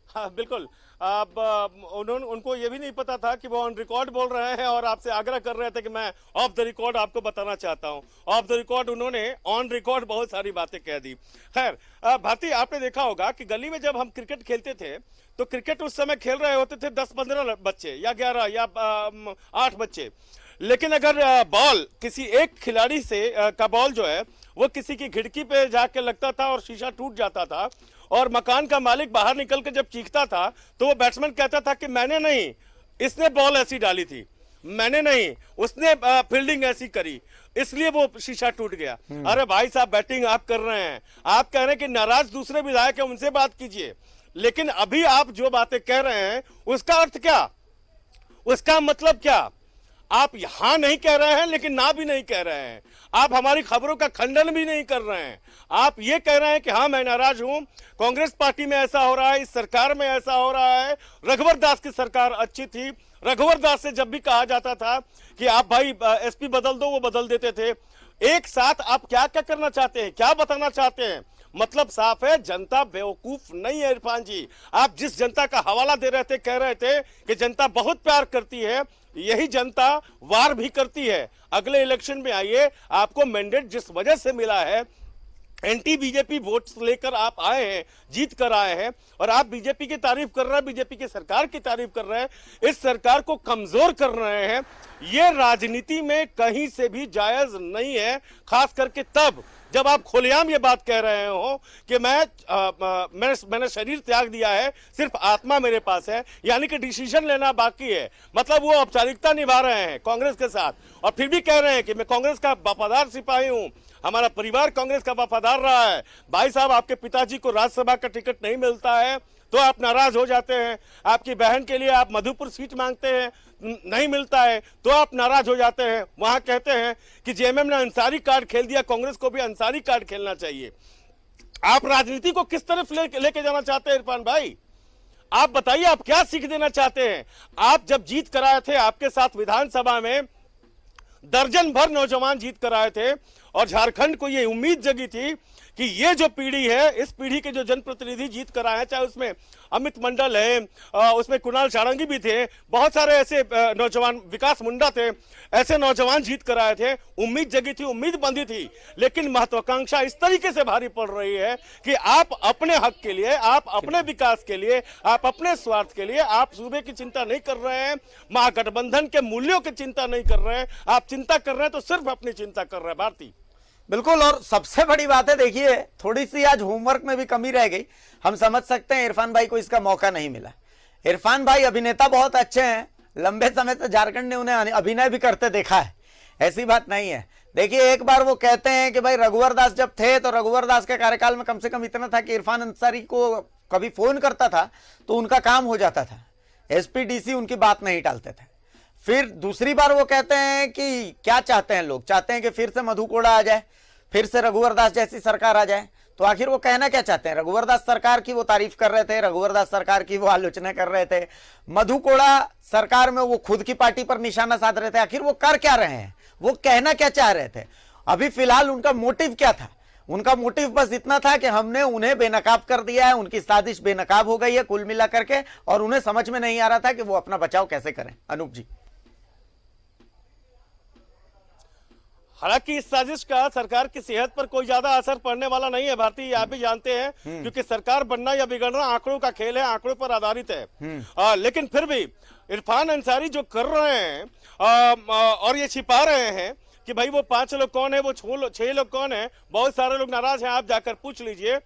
हाँ बिल्कुल। अब उनको ये भी नहीं पता था कि वो ऑन रिकॉर्ड बोल रहे हैं और आपसे आग्रह कर रहे थे कि मैं ऑफ द रिकॉर्ड आपको बताना चाहता हूं। ऑफ द रिकॉर्ड उन्होंने ऑन रिकॉर्ड बहुत सारी बातें कह दी। खैर भारती, आपने देखा होगा कि गली में जब हम क्रिकेट खेलते थे तो क्रिकेट उस समय खेल रहे होते थे 10-15 बच्चे या 11 या 8 बच्चे, लेकिन अगर बॉल किसी एक खिलाड़ी से का बॉल जो है वो किसी की खिड़की पे जाके लगता था और शीशा टूट जाता था, और मकान का मालिक बाहर निकल कर जब चीखता था तो वो बैट्समैन कहता था कि मैंने नहीं, इसने बॉल ऐसी डाली थी, मैंने नहीं, उसने फील्डिंग ऐसी करी, इसलिए वो शीशा टूट गया। अरे भाई साहब, बैटिंग आप कर रहे हैं, आप कह रहे हैं कि नाराज दूसरे विधायक है उनसे बात कीजिए, लेकिन अभी आप जो बातें कह रहे हैं उसका अर्थ क्या, उसका मतलब क्या? आप यहां नहीं कह रहे हैं लेकिन ना भी नहीं कह रहे हैं, आप हमारी खबरों का खंडन भी नहीं कर रहे हैं। आप ये कह रहे हैं कि हाँ मैं नाराज हूं, कांग्रेस पार्टी में ऐसा हो रहा है, इस सरकार में ऐसा हो रहा है, रघुवर दास की सरकार अच्छी थी, रघुवर दास से जब भी कहा जाता था कि आप भाई एसपी बदल दो, वो बदल देते थे। एक साथ आप क्या क्या करना चाहते हैं, क्या बताना चाहते हैं? मतलब साफ है, जनता बेवकूफ नहीं है इरफान जी। आप जिस जनता का हवाला दे रहे थे, कह रहे थे कि जनता बहुत प्यार करती है, यही जनता वार भी करती है। अगले इलेक्शन में आइए, आपको मैंडेट जिस वजह से मिला है, एंटी बीजेपी वोट्स लेकर आप आए हैं, जीत कर आए हैं, और आप बीजेपी की तारीफ कर रहे हैं, बीजेपी की सरकार की तारीफ कर रहे हैं, इस सरकार को कमजोर कर रहे हैं। ये राजनीति में कहीं से भी जायज नहीं है, खास करके तब जब आप खुलेआम ये बात कह रहे हो कि मैंने शरीर त्याग दिया है, सिर्फ आत्मा मेरे पास है, यानी कि डिसीजन लेना बाकी है। मतलब वो औपचारिकता निभा रहे हैं कांग्रेस के साथ, और फिर भी कह रहे हैं कि मैं कांग्रेस का वफादार सिपाही हूं, हमारा परिवार कांग्रेस का वफादार रहा है। भाई साहब, आपके पिताजी को राज्यसभा का टिकट नहीं मिलता है तो आप नाराज हो जाते हैं, आपकी बहन के लिए आप मधुपुर सीट मांगते हैं, नहीं मिलता है तो आप नाराज हो जाते हैं। वहां कहते हैं कि जेएमएम ने अंसारी कार्ड खेल दिया, कांग्रेस को भी अंसारी कार्ड खेलना चाहिए। आप राजनीति को किस तरफ लेके जाना चाहते हैं इरफान भाई? आप बताइए, आप क्या सीख देना चाहते हैं? आप जब जीत कराए थे, आपके साथ विधानसभा में दर्जन भर नौजवान जीत कर आए थे, और झारखंड को ये उम्मीद जगी थी कि ये जो पीढ़ी है, इस पीढ़ी के जो जनप्रतिनिधि जीत कर आए हैं, चाहे उसमें अमित मंडल है, उसमें कुणाल सारंगी भी थे, बहुत सारे ऐसे नौजवान, विकास मुंडा थे, ऐसे नौजवान जीत कर आए थे। उम्मीद जगी थी, उम्मीद बंधी थी, लेकिन महत्वाकांक्षा इस तरीके से भारी पड़ रही है कि आप अपने हक के लिए, आप अपने विकास के लिए, आप अपने स्वार्थ के लिए, आप सूबे की चिंता नहीं कर रहे हैं, महागठबंधन के मूल्यों की चिंता नहीं कर रहे हैं, आप चिंता कर रहे हैं तो सिर्फ अपनी चिंता कर रहे हैं। भारती, बिल्कुल, और सबसे बड़ी बात है, देखिए थोड़ी सी आज होमवर्क में भी कमी रह गई। हम समझ सकते हैं इरफान भाई को इसका मौका नहीं मिला। इरफान भाई अभिनेता बहुत अच्छे हैं, लंबे समय से झारखंड ने उन्हें अभिनय भी करते देखा है, ऐसी बात नहीं है। देखिए एक बार वो कहते हैं कि भाई रघुवर दास जब थे तो रघुवर दास के कार्यकाल में कम से कम इतना था कि इरफान अंसारी को कभी फोन करता था तो उनका काम हो जाता था, एसपीडीसी उनकी बात नहीं टालते थे। फिर दूसरी बार वो कहते हैं कि क्या चाहते हैं लोग, चाहते हैं कि फिर से मधु कोड़ा आ जाए, फिर से रघुवर दास जैसी सरकार आ जाए। तो आखिर वो कहना क्या चाहते हैं? रघुवर दास सरकार की वो तारीफ कर रहे थे, रघुवर दास सरकार की वो आलोचना कर रहे थे, मधु कोड़ा सरकार में वो खुद की पार्टी पर निशाना साध रहे थे। आखिर वो कर क्या रहे हैं, वो कहना क्या चाह रहे थे? अभी फिलहाल उनका मोटिव क्या था? उनका मोटिव बस इतना था कि हमने उन्हें बेनकाब कर दिया है, उनकी साजिश बेनकाब हो गई है कुल मिला करके, और उन्हें समझ में नहीं आ रहा था कि वो अपना बचाव कैसे करें। अनूप जी, हालांकि इस साजिश का सरकार की सेहत पर कोई ज्यादा असर पड़ने वाला नहीं है। भारतीय आप भी जानते हैं, क्योंकि सरकार बनना या बिगड़ना आंकड़ों का खेल है, आंकड़ों पर आधारित है। लेकिन फिर भी इरफान अंसारी जो कर रहे हैं और ये छिपा रहे हैं कि भाई वो 5 लोग कौन है, वो 6 लोग कौन है, बहुत सारे लोग नाराज हैं, आप जाकर पूछ लीजिए।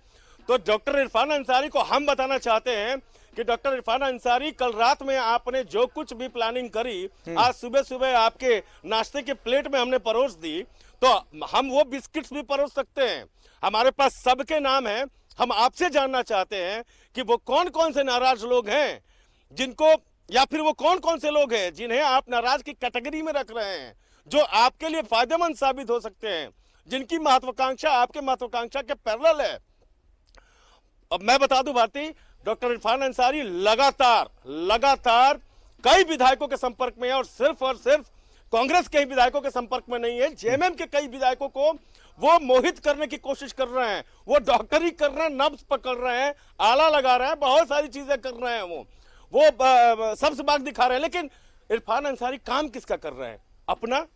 तो डॉक्टर इरफान अंसारी को हम बताना चाहते हैं कि डॉक्टर इरफान अंसारी, कल रात में आपने जो कुछ भी प्लानिंग करी, आज सुबह सुबह आपके नाश्ते के प्लेट में हमने परोस दी, तो हम वो बिस्किट्स भी परोस सकते हैं। हमारे पास सबके नाम है। हम आपसे जानना चाहते हैं कि वो कौन कौन से नाराज लोग हैं जिनको, या फिर वो कौन कौन से लोग हैं जिन्हें आप नाराज की कैटेगरी में रख रहे हैं, जो आपके लिए फायदेमंद साबित हो सकते हैं, जिनकी महत्वाकांक्षा आपके महत्वाकांक्षा के पैरेलल है। अब मैं बता दूं भारती, डॉक्टर इरफान अंसारी लगातार कई विधायकों के संपर्क में है, और सिर्फ कांग्रेस के ही विधायकों के संपर्क में नहीं है, जेएमएम के कई विधायकों को वो मोहित करने की कोशिश कर रहे हैं, वो डॉक्टरी कर रहे हैं, नब्ज पकड़ रहे हैं, आला लगा रहे हैं, बहुत सारी चीजें कर रहे हैं, वो सबस बाग दिखा रहे हैं। लेकिन इरफान अंसारी काम किसका कर रहे हैं, अपना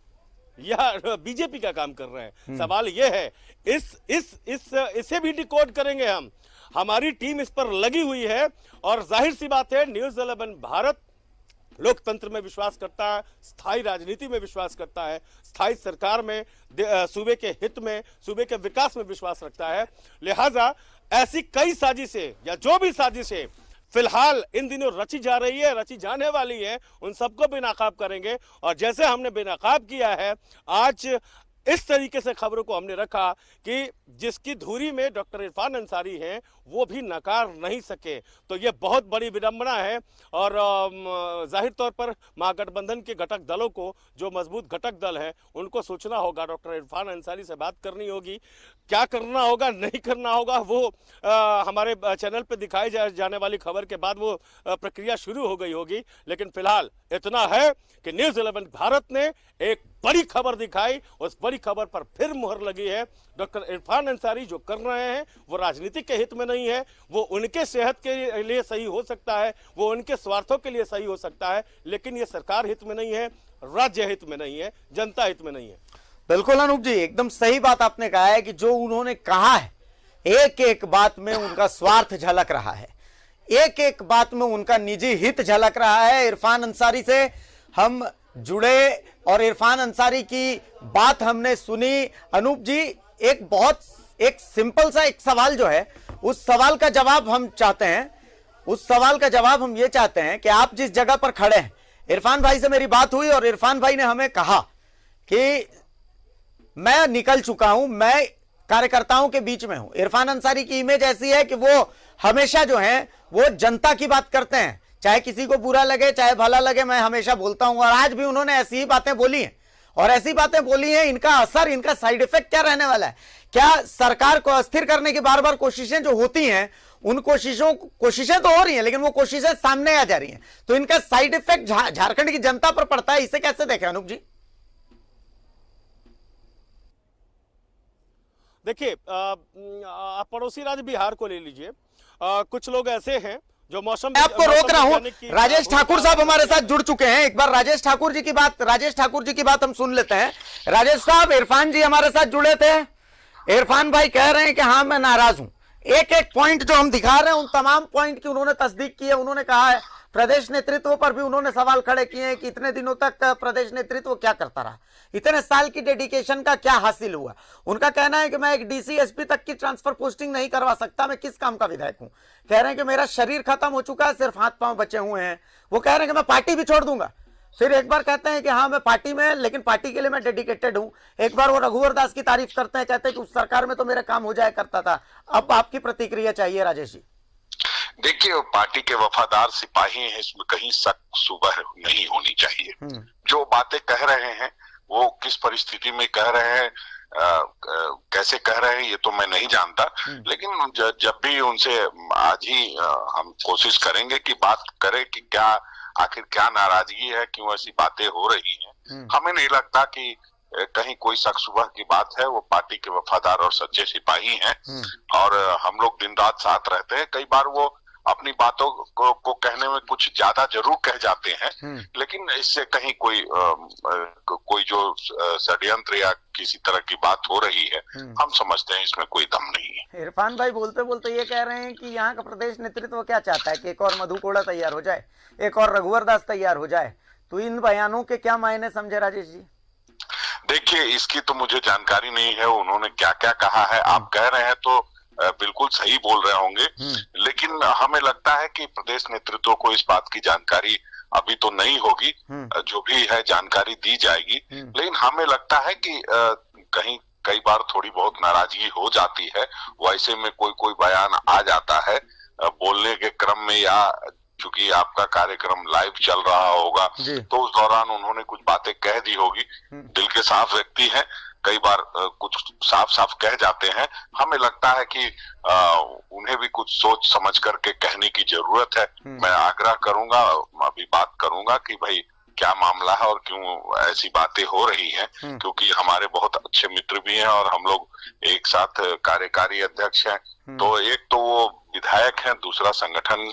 या बीजेपी का काम कर रहे हैं? सवाल यह है, इसे भी डिकोड करेंगे हम। हमारी टीम इस पर लगी हुई है, और जाहिर सी बात है न्यूज़ 11 भारत लोकतंत्र में विश्वास करता है, स्थायी राजनीति में विश्वास करता है, स्थायी सरकार में, सूबे के हित में, सूबे के विकास में विश्वास रखता है। लिहाजा ऐसी कई साजिशें या जो भी साजिशें फिलहाल इन दिनों रची जा रही है, रची जाने वाली है, उन सबको बेनकाब करेंगे। और जैसे हमने बेनकाब किया है, आज इस तरीके से खबरों को हमने रखा कि जिसकी धुरी में डॉक्टर इरफान अंसारी हैं वो भी नकार नहीं सके, तो ये बहुत बड़ी विडंबना है। और जाहिर तौर पर महागठबंधन के घटक दलों को, जो मजबूत घटक दल हैं, उनको सोचना होगा, डॉक्टर इरफान अंसारी से बात करनी होगी, क्या करना होगा नहीं करना होगा वो हमारे चैनल पे दिखाई जाने वाली खबर के बाद वो प्रक्रिया शुरू हो गई होगी। लेकिन फिलहाल इतना है कि न्यूज़ 11 भारत ने एक बड़ी खबर दिखाई, उस बड़ी खबर पर फिर मुहर लगी है। डॉक्टर इरफान अंसारी जो कर रहे हैं वो राजनीतिक के हित में नहीं है, वो उनके सेहत के लिए सही हो सकता है, वो उनके स्वार्थों के लिए सही हो सकता है, लेकिन ये सरकार हित में नहीं है, राज्य हित में नहीं है, जनता हित में नहीं है। बिल्कुल अनूप जी, एकदम सही बात आपने कहा है कि जो उन्होंने कहा है, एक एक बात में उनका स्वार्थ झलक रहा है, एक एक बात में उनका निजी हित झलक रहा है। इरफान अंसारी से हम जुड़े और इरफान अंसारी की बात हमने सुनी। अनूप जी, एक सिंपल सा एक सवाल जो है, उस सवाल का जवाब हम चाहते हैं, उस सवाल का जवाब हम ये चाहते हैं कि आप जिस जगह पर खड़े हैं, इरफान भाई से मेरी बात हुई और इरफान भाई ने हमें कहा कि मैं निकल चुका हूं, मैं कार्यकर्ताओं के बीच में हूं। इरफान अंसारी की इमेज ऐसी है कि वो हमेशा जो है वो जनता की बात करते हैं, चाहे किसी को बुरा लगे चाहे भला लगे, मैं हमेशा बोलता हूं, और आज भी उन्होंने ऐसी ही बातें बोली हैं। और ऐसी बातें बोली हैं, इनका असर, इनका साइड इफेक्ट क्या रहने वाला है? क्या सरकार को अस्थिर करने की बार बार कोशिशें जो होती हैं, उन कोशिशें तो हो रही हैं, लेकिन वो कोशिशें सामने आ जा रही हैं, तो इनका साइड इफेक्ट झारखंड की जनता पर पड़ता है, इसे कैसे देखें अनूप जी? देखिए आप पड़ोसी राज्य बिहार को ले लीजिए, कुछ लोग ऐसे हैं जो मौसम मैं आपको रोक रहा हूं। राजेश ठाकुर साहब हमारे साथ जुड़ चुके हैं। एक बार राजेश ठाकुर जी की बात हम सुन लेते हैं। राजेश साहब, इरफान जी हमारे साथ जुड़े थे। इरफान भाई कह रहे हैं कि हाँ मैं नाराज हूं। एक एक पॉइंट जो हम दिखा रहे हैं उन तमाम पॉइंट की उन्होंने तस्दीक की है। उन्होंने कहा है, प्रदेश नेतृत्व पर भी उन्होंने सवाल खड़े किए हैं कि इतने दिनों तक प्रदेश नेतृत्व क्या करता रहा, इतने साल की डेडिकेशन का क्या हासिल हुआ। उनका कहना है कि मैं एक डीसी एसपी तक की ट्रांसफर पोस्टिंग नहीं करवा सकता, मैं किस काम का विधायक हूं। कह रहे हैं कि मेरा शरीर खत्म हो चुका है, सिर्फ हाथ पांव बचे हुए हैं। वो कह रहे हैं कि मैं पार्टी भी छोड़ दूंगा। फिर एक बार कहते हैं कि हाँ मैं पार्टी में, लेकिन पार्टी के लिए मैं डेडिकेटेड हूं। एक बार वो रघुवर दास की तारीफ करते हैं, कहते हैं कि उस सरकार में तो मेरा काम हो जाया करता था। अब आपकी प्रतिक्रिया चाहिए राजेश जी। देखिए, वो पार्टी के वफादार सिपाही हैं, इसमें कहीं शक सुबह नहीं होनी चाहिए। जो बातें कह रहे हैं वो किस परिस्थिति में कह रहे हैं, कैसे कह रहे हैं, ये तो मैं नहीं जानता। लेकिन जब भी उनसे आज ही हम कोशिश करेंगे कि बात करें कि क्या आखिर क्या नाराजगी है, क्यों ऐसी बातें हो रही हैं। हमें नहीं लगता कि कहीं कोई शक सुबह की बात है। वो पार्टी के वफादार और सच्चे सिपाही हैं और हम लोग दिन रात साथ रहते हैं। कई बार वो अपनी बातों को कहने में कुछ ज्यादा जरूर कह जाते हैं, लेकिन इससे कहीं कोई जो षड्यंत्र या किसी तरह की बात हो रही है, हम समझते हैं इसमें कोई दम नहीं है। इरफान भाई बोलते बोलते ये कह रहे हैं कि यहाँ का प्रदेश नेतृत्व क्या चाहता है कि एक और मधु कोड़ा तैयार हो जाए, एक और रघुवर दास तैयार हो जाए। तो इन बयानों के क्या मायने समझे राजेश जी? देखिए, इसकी तो मुझे जानकारी नहीं है उन्होंने क्या क्या कहा है। आप कह रहे हैं तो बिल्कुल सही बोल रहे होंगे, लेकिन हमें लगता है कि प्रदेश नेतृत्व को इस बात की जानकारी अभी तो नहीं होगी। जो भी है जानकारी दी जाएगी, लेकिन हमें लगता है कि कहीं कई बार थोड़ी बहुत नाराजगी हो जाती है। वैसे में कोई बयान आ जाता है बोलने के क्रम में, या चूंकि आपका कार्यक्रम लाइव चल रहा होगा तो उस दौरान उन्होंने कुछ बातें कह दी होगी। दिल के साफ व्यक्ति हैं, कई बार कुछ साफ साफ कह जाते हैं। हमें लगता है कि उन्हें भी कुछ सोच समझ करके कहने की जरूरत है। मैं आग्रह करूंगा, अभी बात करूंगा कि भाई क्या मामला है और क्यों ऐसी बातें हो रही हैं, क्योंकि हमारे बहुत अच्छे मित्र भी हैं और हम लोग एक साथ कार्यकारी अध्यक्ष हैं। तो एक तो वो विधायक हैं, दूसरा संगठन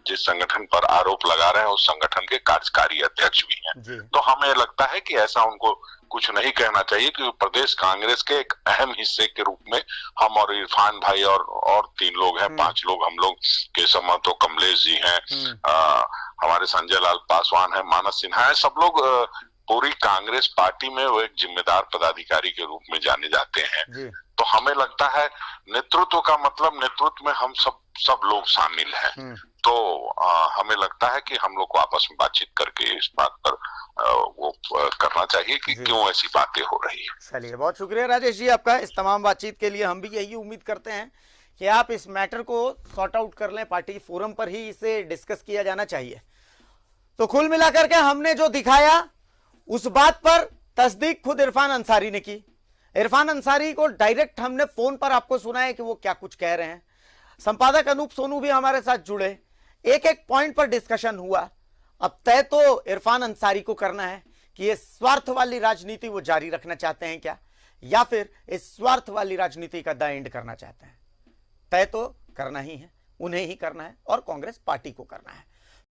जिस संगठन पर आरोप लगा रहे हैं उस संगठन के कार्यकारी अध्यक्ष भी हैं। तो हमें लगता है कि ऐसा उनको कुछ नहीं कहना चाहिए, क्योंकि प्रदेश कांग्रेस के एक अहम हिस्से के रूप में हम और इरफान भाई और 3 लोग हैं, 5 लोग हम लोग, केशव महतो, कमलेश जी हैं, हमारे संजय लाल पासवान है, मानस सिन्हा है, सब लोग पूरी कांग्रेस पार्टी में वो एक जिम्मेदार पदाधिकारी के रूप में जाने जाते हैं। तो हमें लगता है नेतृत्व का मतलब नेतृत्व में हम सब लोग शामिल हैं। तो हमें लगता है कि हम लोग को आपस में बातचीत करके इस बात पर वो करना चाहिए कि क्यों ऐसी बातें हो रही है। चलिए, बहुत शुक्रिया राजेश जी आपका इस तमाम बातचीत के लिए। हम भी यही उम्मीद करते हैं कि आप इस मैटर को सॉर्ट आउट कर लें, पार्टी फोरम पर ही इसे डिस्कस किया जाना चाहिए। तो कुल मिलाकर के हमने जो दिखाया उस बात पर तस्दीक खुद इरफान अंसारी ने की। इरफान अंसारी को डायरेक्ट हमने फोन पर आपको सुनाया कि वो क्या कुछ कह रहे हैं। संपादक अनूप सोनू भी हमारे साथ जुड़े, एक एक पॉइंट पर डिस्कशन हुआ। अब तय तो इरफान अंसारी को करना है कि ये स्वार्थ वाली राजनीति वो जारी रखना चाहते हैं क्या, या फिर इस स्वार्थ वाली राजनीति का द एंड करना चाहते हैं। तय तो करना ही है, उन्हें ही करना है और कांग्रेस पार्टी को करना है।